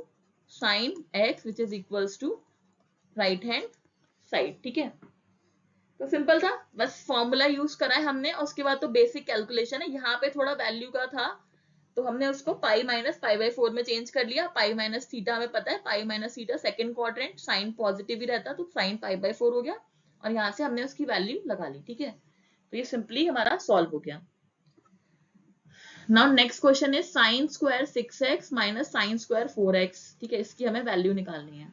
sine x which is equals to right hand side, ठीक है। तो सिंपल था, बस फॉर्मूला यूज करा है हमने, और उसके बाद तो बेसिक कैलकुलेशन है। यहाँ पे थोड़ा वैल्यू का था तो हमने उसको पाई माइनस पाई बाई 4 में चेंज कर लिया। पाई माइनस थीटा हमें पता है, pi minus theta second quadrant, sine positive ही रहता तो साइन पाई बाई 4 हो गया, और यहाँ से हमने उसकी वैल्यू लगा ली, ठीक है। तो ये सिंपली हमारा सॉल्व हो गया। Now next question is sine square 6x minus sine square 4x, ठीक है। इसकी हमें वैल्यू निकालनी है।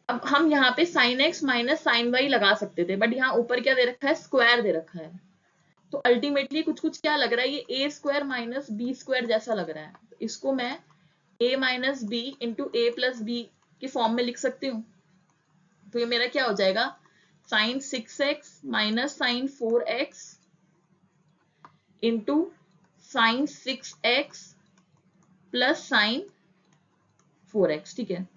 अब हम यहाँ पे sine x minus sine y लगा सकते थे, बट यहाँ ऊपर क्या दे रखा है स्क्वायर दे रखा है, तो अल्टीमेटली कुछ कुछ क्या लग रहा है, ये a square minus B square जैसा लग रहा है। तो इसको मैं a minus B into A plus B के फॉर्म में लिख सकती हूँ। तो ये मेरा क्या हो जाएगा sine 6x minus sine 4x into sine 6x plus sine 4x, ठीक है।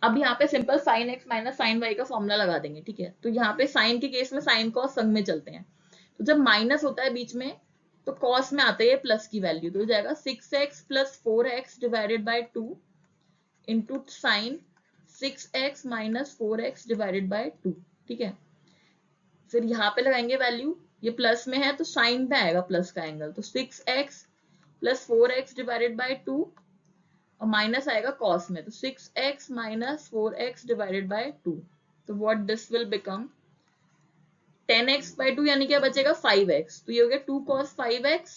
अब यहाँ पे simple sine x minus sine y का फॉर्मूला लगा देंगे, ठीक है। तो यहाँ पे साइन के केस में साइन कॉस संग में चलते हैं, तो जब माइनस होता है बीच में तो कॉस में आता है प्लस की वैल्यू, तो हो जाएगा 6x plus 4x divided by 2 into sine 6x minus 4x divided by 2, ठीक है। फिर यहाँ पे लगाएंगे वैल्यू, ये प्लस में है तो साइन में आएगा प्लस का एंगल, तो 6x plus 4x divided by 2, और माइनस आएगा कॉस में, तो 6x minus 4x divided by 2, तो what this will become 10x by 2, यानी क्या बचेगा 5x, तो ये हो गया 2 cos 5x,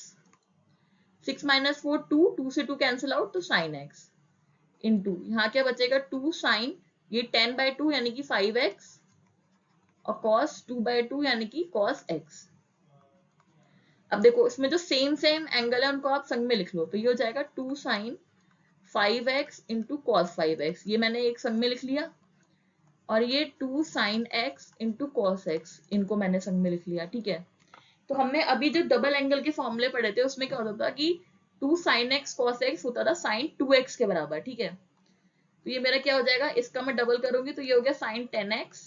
6 माइनस 4 2, 2 से 2 कैंसिल आउट तो sin x इंटू यहाँ क्या बचेगा 2 sin, ये 10 बाय 2 यानी कि 5x, और cos 2 बाय 2 यानी कि cos x, अब देखो इसमें जो सेम एंगल है उनको आप संग में लिख लो, तो ये हो जाएगा 2 sin 5x into cos 5x, ये मैंने एक संग में लिख लिया, और ये 2 sin x into cos x, इनको मैंने संग में लिख लिया। ठीक है, तो हमने अभी जो डबल एंगल के फॉर्मूले पढ़े थे उसमें क्या होता था कि 2 sin x cos x होता था sin 2x के बराबर। ठीक है, तो ये मेरा क्या हो जाएगा, इसका मैं डबल करूंगी तो ये हो गया sin 10x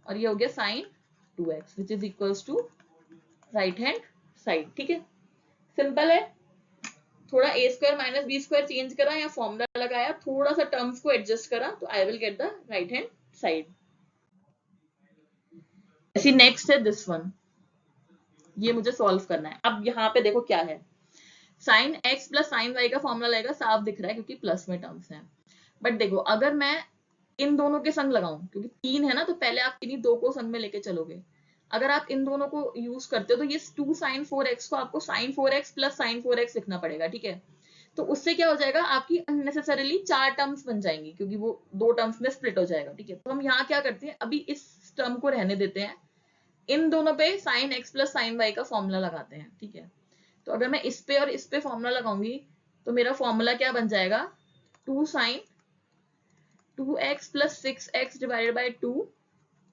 और ये हो गया sin 2x which is equals to right hand side. ठीक है, सिंपल है। थोड़ा a square minus B square change करा या फॉर्मूला लगाया, थोड़ा सा टर्म्स को एडजस्ट करा, तो आई will get the right hand side. ऐसी नेक्स्ट है दिस वन, ये मुझे सॉल्व करना है। अब यहाँ पे देखो क्या है, sine x plus sine y का फॉर्मूला लगेगा, साफ दिख रहा है क्योंकि प्लस में टर्म्स हैं। बट देखो अगर मैं इन दोनों के संग लगाऊं, क्योंकि 3 है ना, तो पहले आप इन्हीं 2 को संग में लेके चलोगे। अगर आप इन दोनों को यूज करते हो तो ये 2 sin 4x को आपको sin 4x plus sin 4x लिखना पड़ेगा। ठीक है, तो उससे क्या हो जाएगा, आपकी अननेसेसरीली 4 टर्म्स बन जाएंगी, क्योंकि वो 2 टर्म्स में स्प्लिट हो जाएगा। ठीक है, तो हम यहाँ क्या करते हैं, अभी इस टर्म को रहने देते हैं, इन दोनों पे sin x plus sin y का फॉर्मूला लगाते हैं। ठीक है, तो अगर मैं इस पे और इस पे फॉर्मूला लगाऊंगी तो मेरा फॉर्मूला क्या बन जाएगा, 2 sin 2x plus 6x divided by 2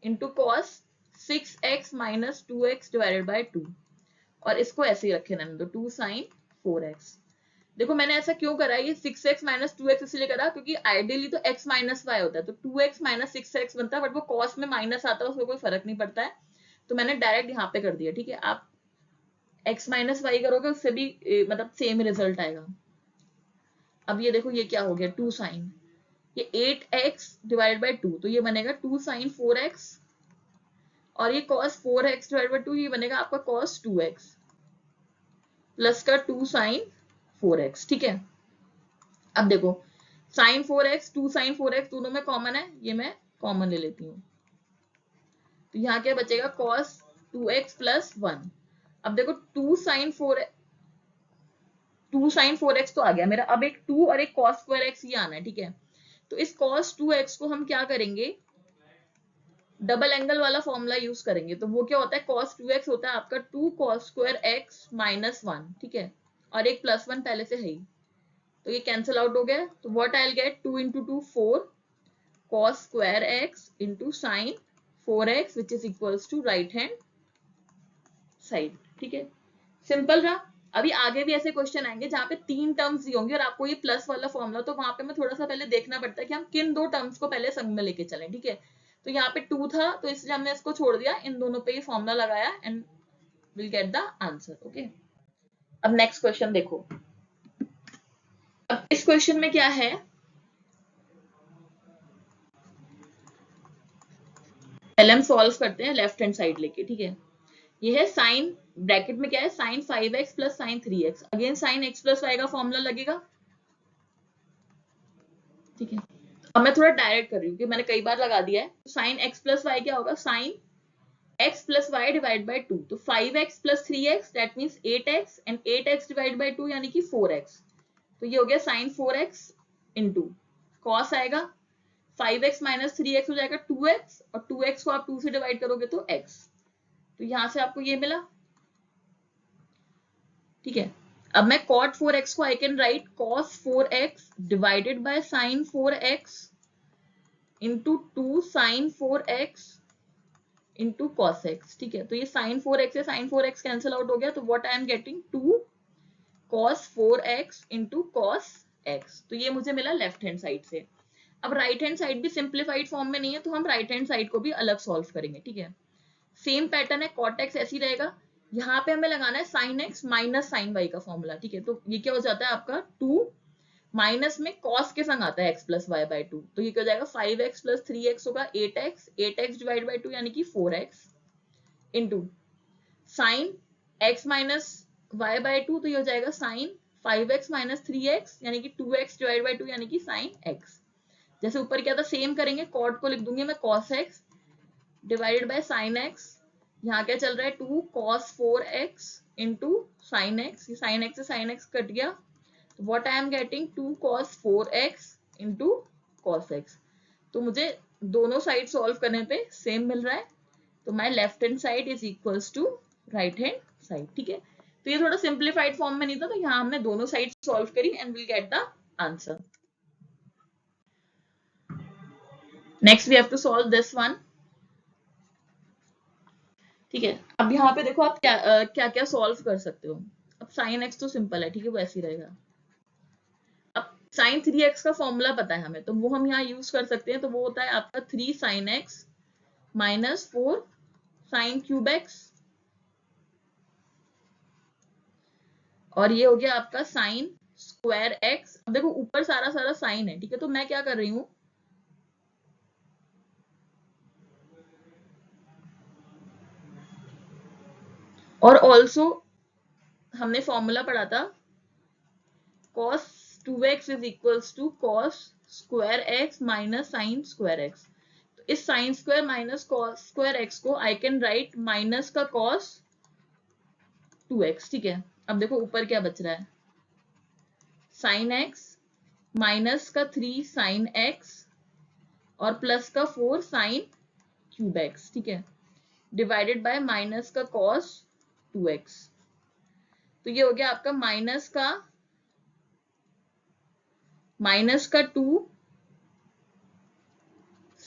into cos 6x minus 2x divided by 2, और इसको ऐसे ही रखे रहने दो, 2 sin 4x। देखो मैंने ऐसा क्यों करा, ये 6x माइनस 2x इसलिए करा क्योंकि आइडियली तो x माइनस y होता है, तो 2x माइनस 6x बनता है, बट वो कॉस में माइनस आता है, उसमें कोई फर्क नहीं पड़ता है, तो मैंने डायरेक्ट यहाँ पे कर दिया। ठीक है, आप x माइनस वाई करोगे उससे भी मतलब सेम रिजल्ट आएगा। अब ये देखो ये क्या हो गया, 2 साइन, ये 8x डिवाइड बाई 2, तो ये बनेगा 2 साइन 4x, और ये cos 4x डिवाइड बाई 2, ये बनेगा आपका cos 2x प्लस का 2 साइन 4x। ठीक है, अब देखो साइन 4x 2 साइन 4x दोनों में कॉमन है, ये मैं कॉमन ले लेती हूँ, तो यहाँ क्या बचेगा cos 2x प्लस 1। अब देखो 2 साइन 4x तो आ गया मेरा, अब एक 2 और एक cos स्क्वायर x ये आना है। ठीक है, तो इस cos 2x को हम क्या करेंगे, डबल एंगल वाला फॉर्मूला यूज करेंगे, तो वो क्या होता है, cos 2x होता है आपका 2 cos स्क्वायर x माइनस 1। ठीक है, और एक प्लस 1 पहले से है ही, तो ये कैंसिल आउट हो गया, तो what I will get, 2 into 2 4 cos square x into sine 4x which is equals to right hand side. ठीक है, सिंपल रहा। अभी आगे भी ऐसे क्वेश्चन आएंगे जहां पे 3 टर्म्स दी होंगी और आपको ये प्लस वाला फॉर्मूला, तो वहां पे मैं थोड़ा सा पहले देखना पड़ता है कि हम किन 2 टर्म्स को पहले संग में लेके चलें। ठीक है, तो यहाँ पे 2 था तो इसलिए हमने इसको छोड़ दिया, इन दोनों पे ये फॉर्मूला लगाया and will get the answer. Okay, अब नेक्स्ट क्वेश्चन देखो। अब इस क्वेश्चन में क्या है, पहले हम सॉल्व करते हैं लेफ्ट हैंड साइड लेके। ठीक है, ये है साइन, ब्रैकेट में क्या है, sine 5x plus sine 3x, again sine x plus y का फॉर्मूला लगेगा। ठीक है, अब मैं थोड़ा डायरेक्ट कर रही हूँ, मैंने कई बार लगा दिया है। तो साइन x प्लस वाई क्या होगा, sine x plus y divide by 2, तो 5x plus 3x that means 8x, and 8x divide by 2 यानी कि 4x, तो ये हो गया साइन 4x इंटू कॉस आएगा 5x माइनस 3x हो जाएगा 2x, और 2x को आप 2 से डिवाइड करोगे तो x, तो यहां से आपको ये मिला। ठीक है, अब मैं cot 4x को I can right cos 4x divided by sin 4x into 2 sin 4x into cos x। ठीक है, तो ये sin 4x से sin 4x कैंसिल आउट हो गया, तो what I am getting 2 cos 4x into cos x, तो ये मुझे मिला लेफ्ट हैंड साइड से। अब राइट हैंड साइड भी सिंप्लीफाइड फॉर्म में नहीं है, तो हम राइट हैंड साइड को भी अलग सॉल्व करेंगे। ठीक है, सेम पैटर्न है, cot x ऐसी रहेगा, यहाँ पे हमें लगाना है sin x minus sin y का फॉर्मूला। ठीक है, तो ये क्या हो जाता है आपका 2 माइनस में cos के संग आता है x प्लस वाई बाई 2, तो ये क्या हो जाएगा 5x प्लस 3x होगा 8x, 8x डिवाइड बाई 2 यानी कि 4x into sine x minus y by 2, तो ये हो जाएगा साइन 5x माइनस 3x यानी कि 2x डिवाइड बाई 2 यानी कि साइन x। जैसे ऊपर क्या था सेम करेंगे, cot को लिख दूंगी मैं cos x divided bye sin x, यहाँ क्या चल रहा है 2 cos 4x into sine x, ये साइन एक्स से साइन एक्स कट गया, तो what I am getting 2 cos 4x into cos x, तो मुझे दोनों साइड सॉल्व करने पे सेम मिल रहा है, तो my left hand side is equals to right hand side. ठीक है, तो ये थोड़ा सिंप्लीफाइड फॉर्म में नहीं था, तो यहाँ हमने दोनों साइड सॉल्व करी and will get the answer. Next we have to solve this one. ठीक है, अब यहाँ पे देखो आप क्या क्या सॉल्व कर सकते हो. अब साइन एक्स तो सिंपल है, ठीक है, वो ऐसे ही रहेगा. अब साइन 3x का फॉर्मूला पता है हमें, तो वो हम यहाँ यूज कर सकते हैं. तो वो होता है आपका 3 sin x minus 4 sin cube x, और ये हो गया आपका साइन स्क्वायर एक्स. अब देखो ऊपर सारा सारा साइन है, ठीक है, तो मैं क्या कर रही हूँ, और ऑल्सो हमने फॉर्मूला पढ़ा था cos 2x is equals to cos square x minus sine square x. तो इस sine square minus cos square x को आई कैन राइट माइनस का cos 2x. ठीक है, अब देखो ऊपर क्या बच रहा है, साइन एक्स माइनस का 3 साइन एक्स और प्लस का 4 साइन क्यूब एक्स. ठीक है, डिवाइडेड बाय माइनस का cos 2x. तो ये हो गया आपका माइनस का 2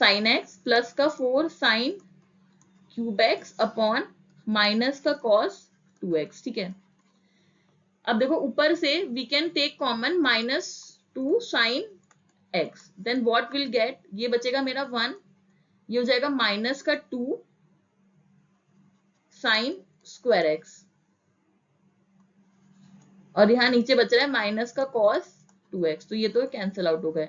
साइन एक्स प्लस का 4 sine cube x upon minus का cos 2x. ठीक है, अब देखो ऊपर से we can take common -2 sine x, then what will get, ये बचेगा मेरा 1, ये हो जाएगा माइनस का 2 साइन स्क्वायर एक्स, और यहाँ नीचे बच रहा है माइनस का cos 2x. तो ये तो कैंसिल आउट हो गए.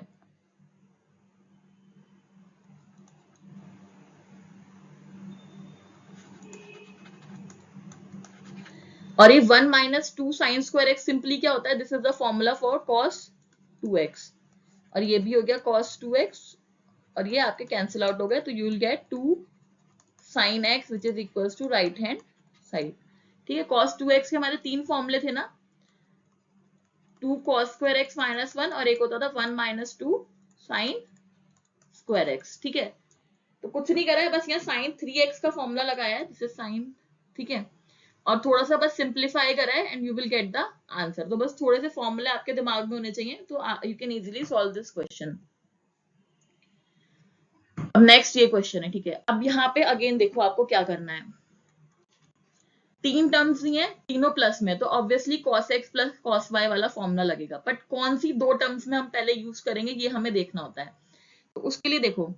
और ये 1 minus 2 sign square x simply क्या होता है, this is the formula for cos 2x, और ये भी हो गया cos 2x, और ये आपके कैंसिल आउट हो गए. तो you will get 2 sine x which is equals to right hand side. ठीक है, cos 2x के हमारे 3 फॉर्मूले थे ना, 2 cos स्क्वायर एक्स माइनस 1, और एक होता था 1 माइनस 2 साइन स्क्वायर एक्स. ठीक है, तो कुछ नहीं करा है, बस यहाँ साइन 3x का फॉर्मूला लगाया है, दिस इज साइन. ठीक है, और थोड़ा सा बस सिंप्लीफाई करा है and you will get the answer. तो बस थोड़े से फॉर्मूले आपके दिमाग में होने चाहिए, तो you can easily solve this question. अब नेक्स्ट ये क्वेश्चन है. ठीक है, अब यहाँ पे अगेन देखो आपको क्या करना है, 3 टर्म्स ही है, तीनों प्लस में, तो obviously cos x plus cos y वाला फॉर्मूला लगेगा. बट कौन सी 2 टर्म्स में हम पहले यूज करेंगे ये हमें देखना होता है. तो उसके लिए देखो,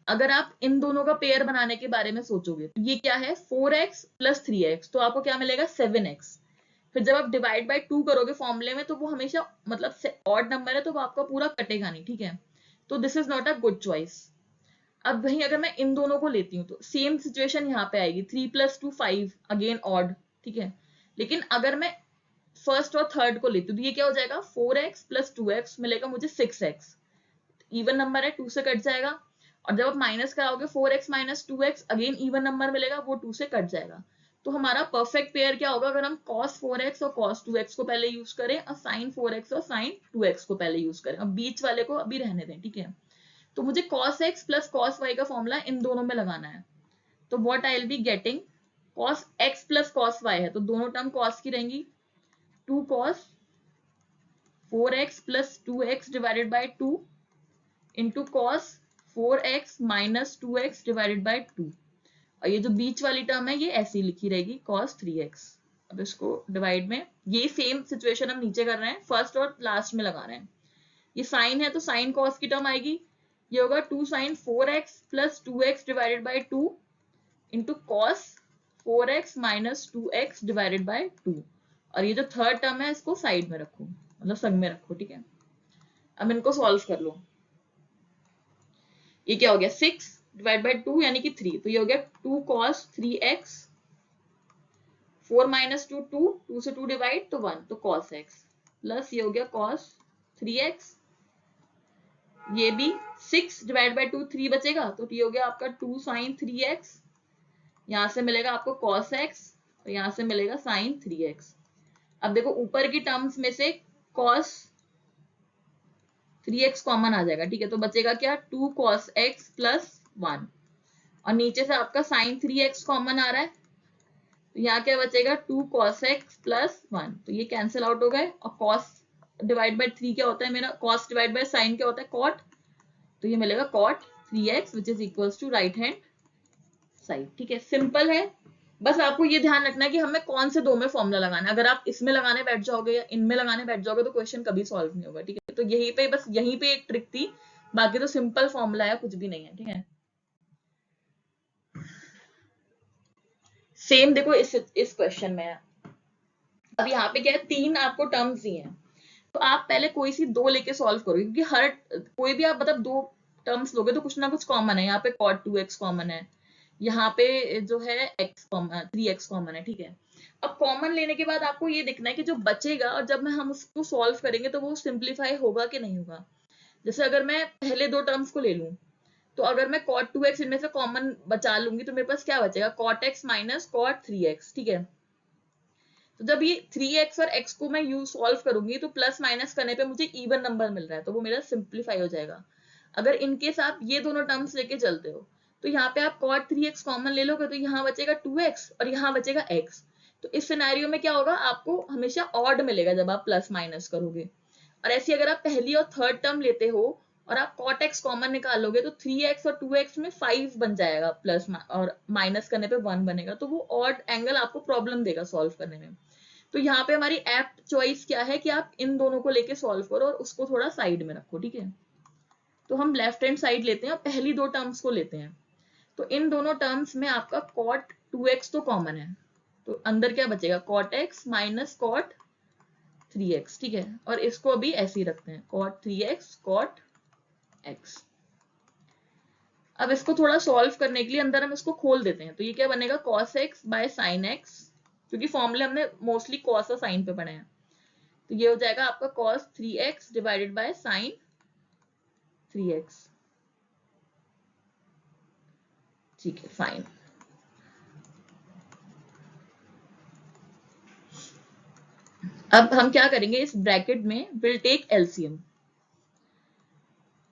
अगर आप इन दोनों का पेयर बनाने के बारे में सोचोगे, तो ये क्या है 4x प्लस 3x, तो आपको क्या मिलेगा 7x. फिर जब आप डिवाइड बाय 2 करोगे फॉर्मूले में, तो वो हमेशा मतलब ऑड नंबर है, तो वो आपका पूरा कटेगा नहीं. ठीक है, तो this is not a good choice. अब वहीं अगर मैं इन दोनों को लेती हूँ, तो सेम सिचुएशन यहाँ पे आएगी, 3 प्लस 2 5, अगेन ऑड. ठीक है, लेकिन अगर मैं फर्स्ट और थर्ड को लेती हूँ, तो ये क्या हो जाएगा 4x प्लस 2x मिलेगा मुझे 6x. इवन नंबर है, 2 से कट जाएगा. और जब आप माइनस कराओगे 4x minus 2x, again even number मिलेगा, वो 2 से कट जाएगा. तो हमारा परफेक्ट पेयर क्या होगा, अगर हम cos 4x और cos 2x को पहले यूज करें, और sin 4x और sin 2x को पहले यूज करें, और बीच वाले को अभी रहने दें. ठीक है, तो मुझे cos x plus cos y का फॉर्मूला इन दोनों में लगाना है. तो what I will be getting, cos x plus cos y है, तो दोनों टर्म cos की रहेंगी, 2 cos 4x plus 2x divided by 2 into cos 4x minus 2x divided by 2, और ये जो बीच वाली टर्म है ये ऐसी लिखी रहेगी cos 3x. अब इसको डिवाइड में, ये सेम सिचुएशन हम नीचे कर रहे हैं, फर्स्ट और लास्ट में लगा रहे हैं. ये साइन है, तो साइन cos की टर्म आएगी, ये होगा 2 sine 4x plus 2x divided by 2 into cos 4x minus 2x divided by 2, और ये जो थर्ड टर्म है इसको साइड में रखो, मतलब संग में रखो. ठीक है, अब इनको सॉल्व कर लो. ये क्या हो गया 6 डिवाइड बाय 2 यानी कि 3, तो ये हो गया 2 cos 3x, 4 माइनस 2 2, 2 से 2 डिवाइड तो 1, तो cos x, प्लस ये हो गया cos 3x, ये भी 6 डिवाइड बाय 2 3 बचेगा, तो ये हो गया आपका 2 साइन 3x, यहां से मिलेगा आपको cos x, और यहां से मिलेगा साइन 3x. अब देखो ऊपर की टर्म्स में से cos 3x कॉमन आ जाएगा. ठीक है, तो बचेगा क्या 2 cos x प्लस 1, और नीचे से आपका साइन 3x कॉमन आ रहा है, तो यहाँ क्या बचेगा 2 cos x प्लस 1, तो ये कैंसिल आउट हो गए। और cos डिवाइड बाय 3 क्या होता है मेरा, cos डिवाइड बाय साइन क्या होता है, cot, तो ये मिलेगा cot 3x which is equals to right hand side. ठीक है, सिंपल है। बस आपको ये ध्यान रखना है कि हमें कौन से दो में फॉर्मूला लगाना है। अगर आप इसमें लगाने बैठ जाओगे या इनमें लगाने बैठ जाओगे तो क्वेश्चन कभी सॉल्व नहीं होगा। ठीक है, तो यहीं पे बस यहीं पे एक ट्रिक थी, बाकी तो सिंपल फॉर्मूला है, कुछ भी नहीं है। ठीक है, सेम देखो इस क्वेश्चन में है। अब यहाँ पे क्या है, 3 आपको टर्म्स दिए हैं, तो आप पहले कोई सी दो लेके सॉल्व करोगे, क्योंकि हर कोई भी आप मतलब दो टर्म्स लोगे तो कुछ ना कुछ कॉमन है। यहाँ पे cot 2x कॉमन है, यहाँ पे जो है x कॉमन 3x कॉमन है। ठीक है, अब कॉमन लेने के बाद आपको ये देखना है कि जो बचेगा और जब हम उसको सॉल्व करेंगे तो वो सिंप्लीफाई होगा कि नहीं होगा। जैसे अगर मैं पहले दो टर्म्स को ले लूं, तो अगर मैं cot 2x इनमें से कॉमन बचा लूंगी तो मेरे पास क्या बचेगा, cot x minus cot 3x। ठीक है, तो जब ये 3x और x को मैं यूज सॉल्व करूंगी तो प्लस माइनस करने पे मुझे इवन नंबर मिल रहा है, तो वो मेरा सिंप्लीफाई हो जाएगा। अगर इनकेस आप ये दोनों टर्म्स लेके चलते हो तो यहाँ पे आप cot 3x कॉमन ले लोगे तो यहाँ बचेगा 2x और यहाँ बचेगा x। तो इस सिनेरियो में क्या होगा, आपको हमेशा ऑड मिलेगा जब आप प्लस माइनस करोगे। और ऐसे अगर आप पहली और थर्ड टर्म लेते हो और आप cot x कॉमन निकालोगे तो 3x और 2x में 5 बन जाएगा, प्लस और माइनस करने पे 1 बनेगा, तो वो ऑड एंगल आपको प्रॉब्लम देगा सॉल्व करने में। तो यहाँ पे हमारी एप्ट चॉइस क्या है कि आप इन दोनों को लेके सॉल्व करो और उसको थोड़ा साइड में रखो। ठीक है, तो हम लेफ्ट हैंड साइड लेते हैं और पहली दो टर्म्स को लेते हैं। तो इन दोनों टर्म्स में आपका cot 2x तो कॉमन है, तो अंदर क्या बचेगा, cot x minus cot 3x। ठीक है, और इसको अभी ऐसे ही रखते हैं, cot 3x cot x। अब इसको थोड़ा सॉल्व करने के लिए अंदर हम इसको खोल देते हैं, तो ये क्या बनेगा, cos x by sin x, क्योंकि फॉर्मूले हमने मोस्टली cos और sin पे पढ़े हैं। तो ये हो जाएगा आपका cos 3x divided by sin 3x। ठीक है, फाइन। अब हम क्या करेंगे, इस ब्रैकेट में विल टेक एलसीएम।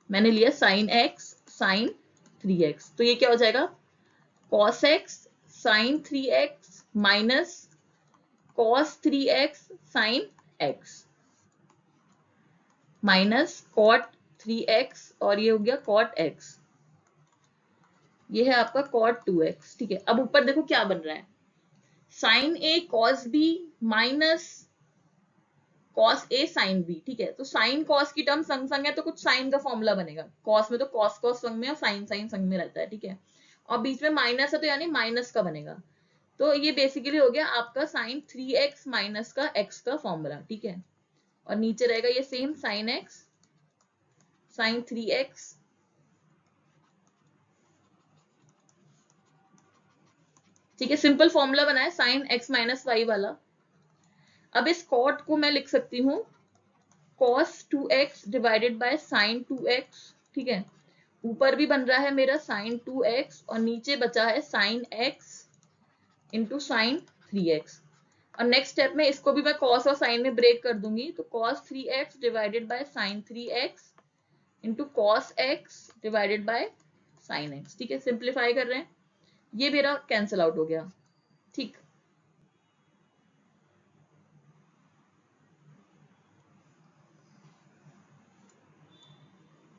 मैंने लिया sin x sin 3x, तो ये क्या हो जाएगा, cos x sin 3x minus cos 3x sin x minus cot 3x और ये हो गया cot x। ये है आपका cot 2x। ठीक है, अब ऊपर देखो क्या बन रहा है, sin a cos b minus cos a sin b। ठीक है, तो sin cos की टर्म संग संग है तो कुछ sin का फॉर्मूला बनेगा। cos में तो cos cos संग में और sin sin संग में रहता है। ठीक है, और बीच में माइनस है तो यानी माइनस का बनेगा। तो ये बेसिकली हो गया आपका sin 3x माइनस का x का फॉर्मूला। ठीक है, और नीचे रहेगा ये same sin x sin 3x। ठीक है, सिंपल फॉर्मूला बनाए sin x माइनस y वाला। अब इस cot को मैं लिख सकती हूँ cos 2x divided bye sin 2x। ठीक है, ऊपर भी बन रहा है मेरा sin 2x और नीचे बचा है sin x into sin 3x। और नेक्स्ट स्टेप में इसको भी मैं cos और sin में ब्रेक कर दूंगी, तो cos 3x divided by sin 3x into cos x divided bye sin x। ठीक है, सिंप्लीफाई कर रहे हैं, ये मेरा कैंसिल आउट हो गया। ठीक,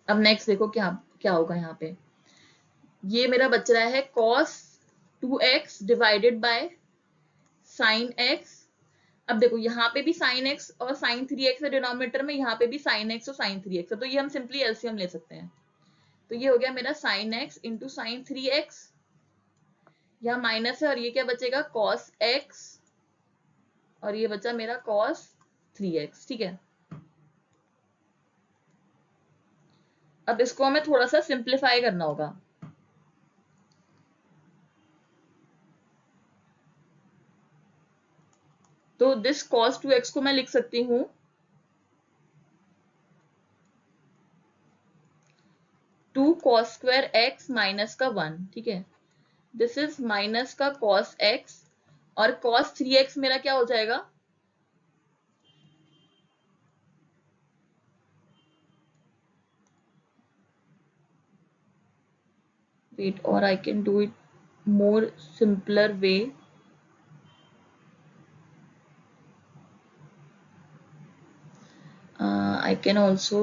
अब नेक्स्ट देखो क्या क्या होगा यहाँ पे, ये मेरा बच रहा है cos 2x divided bye sin x। अब देखो यहाँ पे भी sin x और sin 3x है डिनोमिनेटर में, यहाँ पे भी sin x और sin 3x है, तो ये हम सिंपली एलसीएम ले सकते हैं। तो ये हो गया मेरा sin x into sin 3x, यहाँ माइनस है और ये क्या बचेगा cos x और ये बचा मेरा cos 3x। ठीक है, अब इसको हमें थोड़ा सा सिंप्लीफाई करना होगा। तो दिस cos 2x को मैं लिख सकती हूँ 2 cos स्क्वायर x माइनस का 1। ठीक है, दिस इज माइनस का cos x और cos 3x मेरा क्या हो जाएगा, wait, or I can do it more simpler way। I can also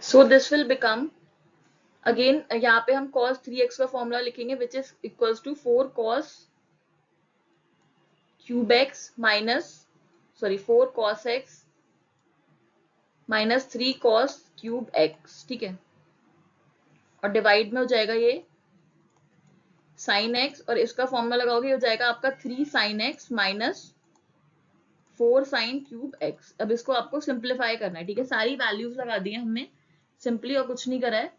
so this will become again यहाँ पे हम cos 3x का फॉर्मूला लिखेंगे which is equals to 4 cos cube x minus 4 cos x minus 3 cos cube x, ठीक है, और divide में हो जाएगा ये sin x और इसका फॉर्मूला लगाओगे हो जाएगा आपका 3 sin x minus 4 sin cube x। अब इसको आपको सिंप्लीफाई करना है, ठीक है, सारी वैल्यूज लगा दी है हमने सिंपली और कुछ नहीं करा है।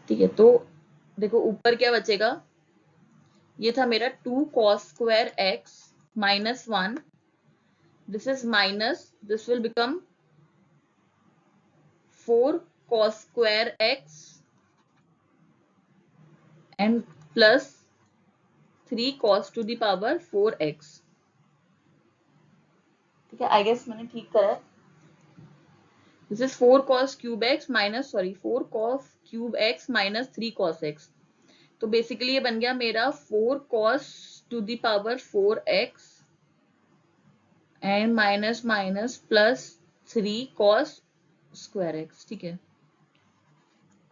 ठीक है, तो देखो ऊपर क्या बचेगा, ये था मेरा 2 cos square x minus 1, this is minus, this will become 4 cos square x and plus 3 cos to the power 4x। ठीक है, आई गेस मैंने ठीक करा है। This is 4 cos cube x minus 4 cos cube x minus 3 cos x। तो basically ये बन गया मेरा 4 cos to the power 4x and minus minus plus 3 cos square x। ठीक है,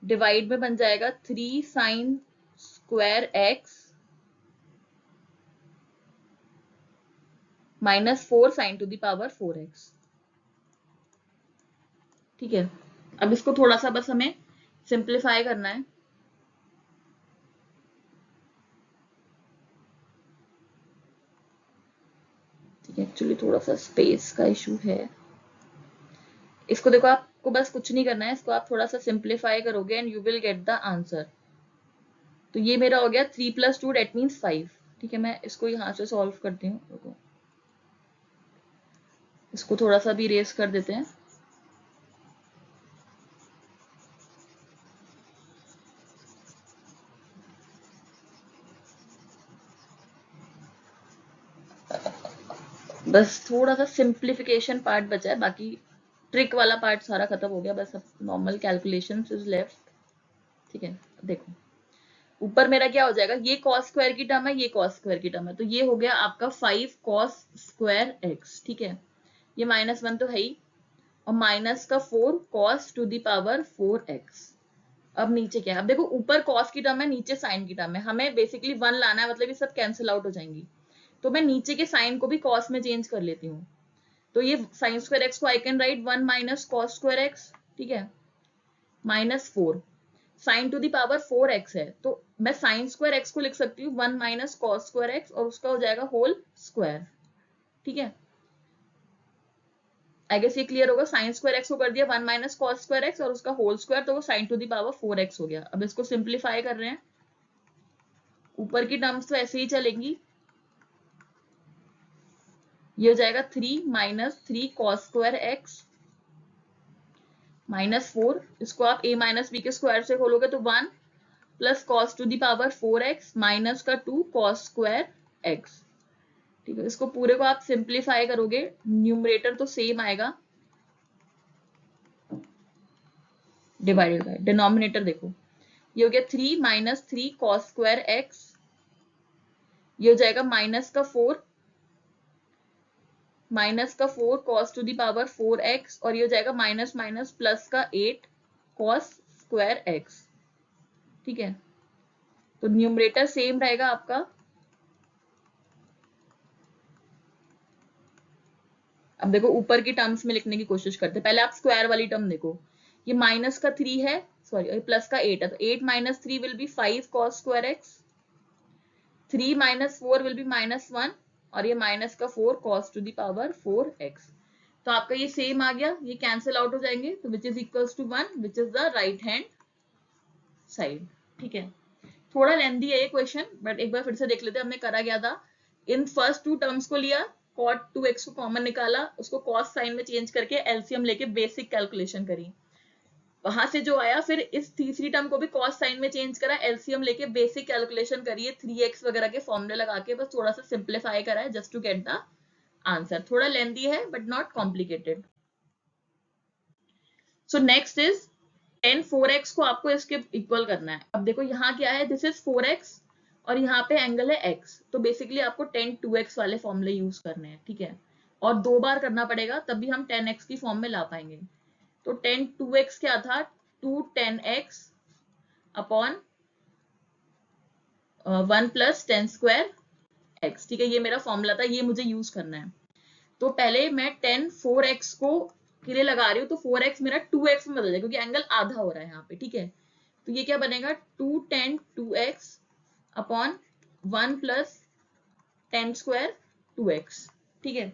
डिवाइड में बन जाएगा 3 sin square x minus 4 sin to the power 4x। ठीक है, अब इसको थोड़ा सा बस हमें सिंप्लीफाई करना है। ठीक है, एक्चुअली थोड़ा सा स्पेस का इशू है। इसको देखो आपको बस कुछ नहीं करना है, इसको आप थोड़ा सा सिंप्लीफाई करोगे and you will get the answer. तो ये मेरा हो गया 3 + 2 डेट मीन्स 5। ठीक है, मैं इसको यहाँ से सॉल्व करती हूँ, देखो इसको थोड़ा सा भी इरेज कर देते हैं। बस थोड़ा सा सिंप्लीफिकेशन पार्ट बचा है, बाकी ट्रिक वाला पार्ट सारा खत्म हो गया, बस अब नॉर्मल कैलकुलेशंस इज लेफ्ट। ठीक है, देखो ऊपर मेरा क्या हो जाएगा, ये cos स्क्वायर की टर्म है, ये cos स्क्वायर की टर्म है, तो ये हो गया आपका 5 cos स्क्वायर x। ठीक है, ये -1 तो है ही, और माइनस का 4 cos to the power 4x। अब नीचे क्या है, अब देखो ऊपर cos की टर्म है, नीचे sin की टर्म है, हमें बेसिकली 1 लाना है, मतलब ये सब कैंसिल आउट हो जाएंगी। तो मैं नीचे के साइन को भी cos में चेंज कर लेती हूँ, तो ये sin स्क्वायर x को I can right 1 minus cos square x। ठीक है, -4 sin to the power 4x है, तो मैं sin स्क्वायर x को लिख सकती हूँ 1 माइनस cos स्क्वायर x और उसका हो जाएगा होल स्क्वायर। ठीक है, आई गेस ये क्लियर होगा। sin स्क्वायर x को कर दिया 1 माइनस cos स्क्वायर x और उसका होल स्क्वायर, तो वो sin to the power 4x हो गया। अब इसको सिंप्लीफाई कर रहे हैं, ऊपर की टर्म्स तो ऐसे ही चलेंगी, ये हो जाएगा 3 माइनस 3 cos स्क्वायर x -4, इसको आप a माइनस b के स्क्वायर से खोलोगे तो 1 plus cos to the power 4x minus का 2 cos स्क्वायर x। ठीक है, इसको पूरे को आप सिंप्लीफाई करोगे, न्यूमरेटर तो सेम आएगा, डिवाइडेड बाय डिनोमिनेटर देखो ये हो गया 3 माइनस 3 cos स्क्वायर x, ये हो जाएगा माइनस का 4 cos to the power 4x और ये हो जाएगा माइनस माइनस प्लस का 8 cos स्क्वायर x। ठीक है, तो न्यूमरेटर सेम रहेगा आपका। अब देखो ऊपर की टर्म्स में लिखने की कोशिश करते हैं, पहले आप स्क्वायर वाली टर्म देखो, ये माइनस का 3 है, प्लस का 8 है, तो 8 minus 3 will be 5 cos square x, 3 minus 4 will be -1 और ये माइनस का 4 cos to the power 4x। तो आपका ये सेम आ गया, ये कैंसिल आउट हो जाएंगे, तो which is equals to 1 which is the right hand side. ठीक है, थोड़ा लेंथी है ये क्वेश्चन, बट एक बार फिर से देख लेते हैं हमने करा क्या था। इन फर्स्ट 2 टर्म्स को लिया, cot 2x को कॉमन निकाला, उसको cos साइन में चेंज करके एलसीएम लेके बेसिक कैलकुलेशन करी। वहां से जो आया फिर इस तीसरी टर्म को भी कॉस साइन में चेंज करा, एलसीएम लेके बेसिक कैलकुलेशन करिए 3x वगैरह के फॉर्मूले लगा के, बस थोड़ा सा सिंप्लीफाई करा है just to get the answer. थोड़ा लेंथी है but not complicated. So next is tan 4x को आपको इसके इक्वल करना है। अब देखो यहाँ क्या है, दिस इज 4x और यहाँ पे एंगल है x, तो बेसिकली आपको tan 2x वाले फॉर्मूले यूज करने हैं, ठीक है। और 2 बार करना पड़ेगा तभी हम tan x की फॉर्म में ला पाएंगे। तो tan 2x क्या था, 2 tan x upon 1 plus tan square x, ठीक है। ये मेरा फॉर्मूला था, ये मुझे यूज करना है। तो पहले मैं tan 4x को के लिए लगा रही हूँ, तो 4x मेरा 2x में बदल जाएगा क्योंकि एंगल आधा हो रहा है यहाँ पे, ठीक है। तो ये क्या बनेगा, 2 tan 2x upon 1 plus tan square 2x, ठीक है।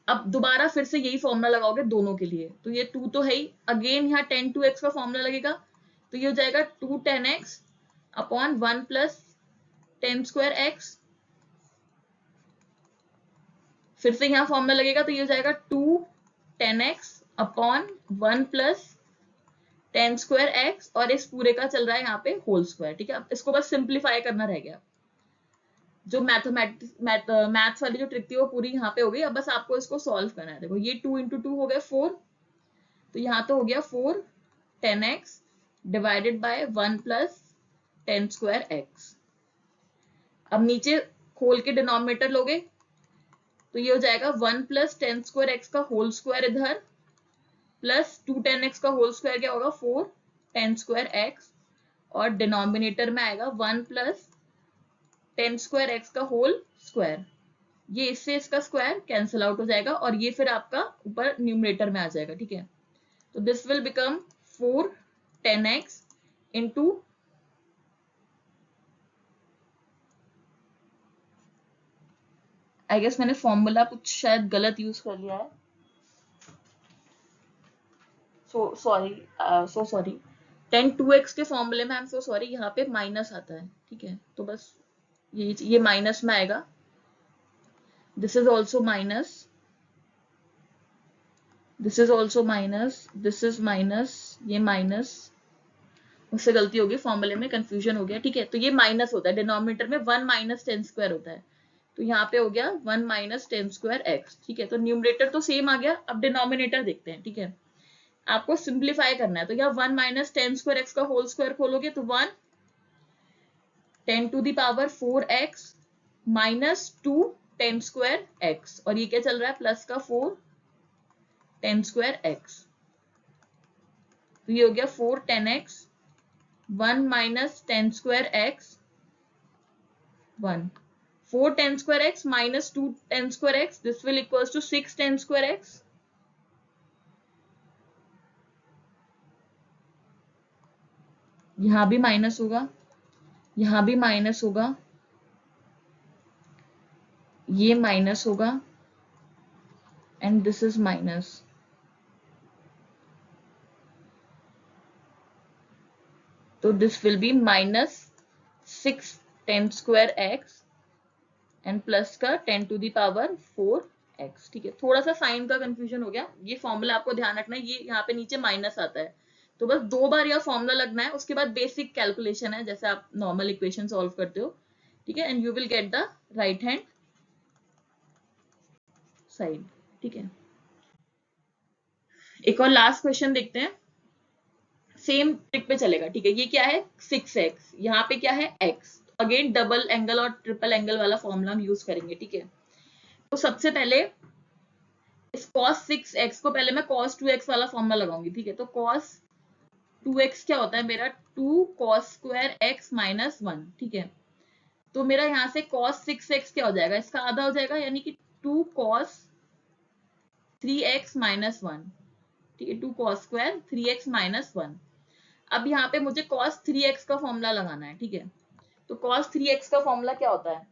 अब दोबारा फिर से यही फॉर्मूला लगाओगे दोनों के लिए, तो ये 2 तो है ही, अगेन यहाँ tan 2x का फॉर्मूला लगेगा, तो ये हो जाएगा 2 tan x upon 1 plus tan square x। फिर से यहाँ फॉर्मूला लगेगा, तो ये हो जाएगा 2 tan x upon 1 plus tan square x, और इस पूरे का चल रहा है यहाँ पे होल स्क्वायर, ठीक है। अब इसको बस सिंप्लीफाई करना रह गया। जो मैथ्स वाली जो ट्रिक थी वो पूरी यहाँ पे हो गई। अब बस आपको इसको सॉल्व करना है। देखो ये 2 इंटू 2 हो गया 4, तो यहाँ तो हो गया 4 tan x divided bye 1 plus tan square x। अब नीचे खोल के डिनोमिनेटर लोगे तो ये हो जाएगा 1 प्लस tan स्क्वायर x का होल स्क्वायर इधर, प्लस 2 tan x का होल स्क्वायर क्या होगा 4 tan स्क्वायर x, और डिनोमिनेटर में आएगा 1 प्लस tan स्क्वायर x का होल स्क्वायर। ये इससे इसका स्क्वायर कैंसिल आउट हो जाएगा और ये फिर आपका ऊपर न्यूमरेटर में आ जाएगा, ठीक है। तो this will become 4 tan x into I guess मैंने फॉर्मूला कुछ शायद गलत यूज कर लिया है, सो सॉरी। tan 2x के फॉर्मूले में आई एम सो सॉरी, यहाँ पे माइनस आता है, ठीक है। तो बस ये माइनस में आएगा, this is also minus, this is also minus, this is minus, ये माइनस, उससे गलती होगी, फॉर्मूले में कंफ्यूजन हो गया, ठीक है। तो ये माइनस होता है डिनोमिनेटर में, 1 माइनस tan स्क्वायर होता है, तो यहाँ पे हो गया 1 माइनस tan स्क्वायर x, ठीक है। तो न्यूमरेटर तो सेम आ गया, अब डिनोमिनेटर देखते हैं, ठीक है। आपको सिंप्लीफाई करना है, तो यहाँ 1 माइनस tan स्क्वायर x का होल स्क्वायर खोलोगे तो 1 10 to the power 4x minus 2 tan square x, और ये क्या चल रहा है प्लस का 4 tan स्क्वायर x, तो ये हो गया 4 tan x, 1 minus tan square x 1, 4 tan square x minus 2 tan square x, this will equals to 6 tan square x, यहां भी माइनस होगा, यहां भी माइनस होगा, ये माइनस होगा, एंड दिस इज माइनस, तो this will be minus 6 tan square x and plus का 10 टू दी पावर 4x, ठीक है। थोड़ा सा साइन का कंफ्यूजन हो गया, ये फॉर्मूला आपको ध्यान रखना है, ये यहाँ पे नीचे माइनस आता है, तो बस 2 बार यह फॉर्मूला लगना है, उसके बाद बेसिक कैलकुलेशन है जैसे आप नॉर्मल इक्वेशन सॉल्व करते हो, ठीक है। And you will get the right hand side, ठीक है। एक और लास्ट क्वेश्चन देखते हैं, सेम ट्रिक पे चलेगा, ठीक है। ये क्या है 6x, यहाँ पे क्या है x, अगेन डबल एंगल और ट्रिपल एंगल वाला फॉर्मूला हम यूज करेंगे, ठीक है। तो सबसे पहले इस cos 6x को पहले मैं cos 2x वाला फॉर्मूला लगाऊंगी, ठीक है। तो cos 2x क्या होता है मेरा 2 cos स्क्वायर x माइनस 1, ठीक है। तो मेरा यहाँ से cos 6x क्या हो जाएगा, इसका आधा हो जाएगा, यानी कि 2 cos 3x माइनस 1, ठीक है। 2 cos स्क्वायर 3x माइनस 1। अब यहाँ पे मुझे cos 3x का फॉर्मूला लगाना है, ठीक है। तो cos 3x का फॉर्मूला क्या होता है,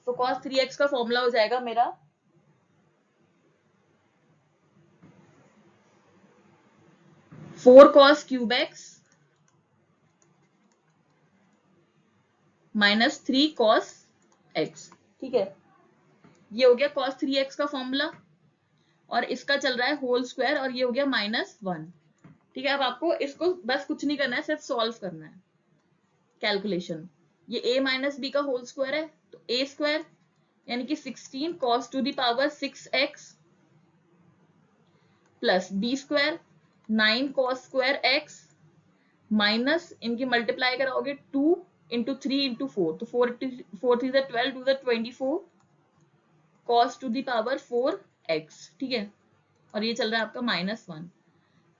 तो cos 3x का फॉर्मूला हो जाएगा मेरा 4 cos cube x minus 3 cos x, ठीक है। ये हो गया cos 3x का फॉर्मूला। और इसका चल रहा है होल स्क्वायर और ये हो गया -1। ठीक है, अब आपको इसको बस कुछ नहीं करना है, सिर्फ सॉल्व करना है कैलकुलेशन। ये a माइनस बी का होल स्क्वायर है तो a स्क्वायर यानी कि 16 cos to the power 6x plus b square 9 cos square x minus इनकी मल्टीप्लाई कराओगे 2 इंटू 3 इंटू 4 तो 4 3 12 2 24 cos to the power 4x। ठीक है, और ये चल रहा है आपका -1।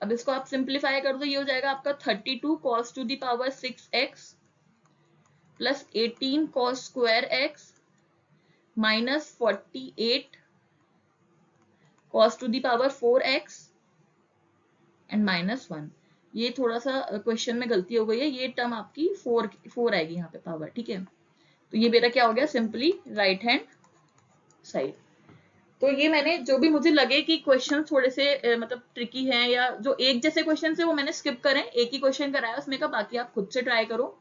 अब इसको आप सिंप्लीफाई कर दो, ये हो जाएगा आपका 32 cos to the power 6x plus 18 cos square x minus 48 cos to the power 4x and -1। ये थोड़ा सा क्वेश्चन में गलती हो गई है, ये टर्म आपकी 4 आएगी यहाँ पे पावर। ठीक है, तो ये मेरा क्या हो गया, सिंपली राइट हैंड साइड। तो ये मैंने जो भी मुझे लगे कि क्वेश्चन थोड़े से मतलब ट्रिकी हैं या जो एक जैसे क्वेश्चन है वो मैंने स्किप करें, एक ही क्वेश्चन कराया उसमें का, बाकी आप खुद से ट्राई करो।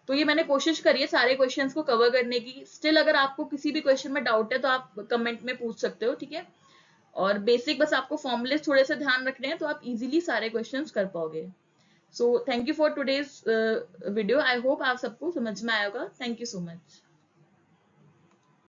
तो ये मैंने कोशिश करी है सारे क्वेश्चंस को कवर करने की। स्टिल अगर आपको किसी भी क्वेश्चन में डाउट है तो आप कमेंट में पूछ सकते हो। ठीक है, और बेसिक बस आपको फॉर्मूले थोड़े से ध्यान रखने हैं तो आप इजीली सारे क्वेश्चंस कर पाओगे। So thank you for today's video. I hope आप सबको समझ में आया होगा। Thank you so much.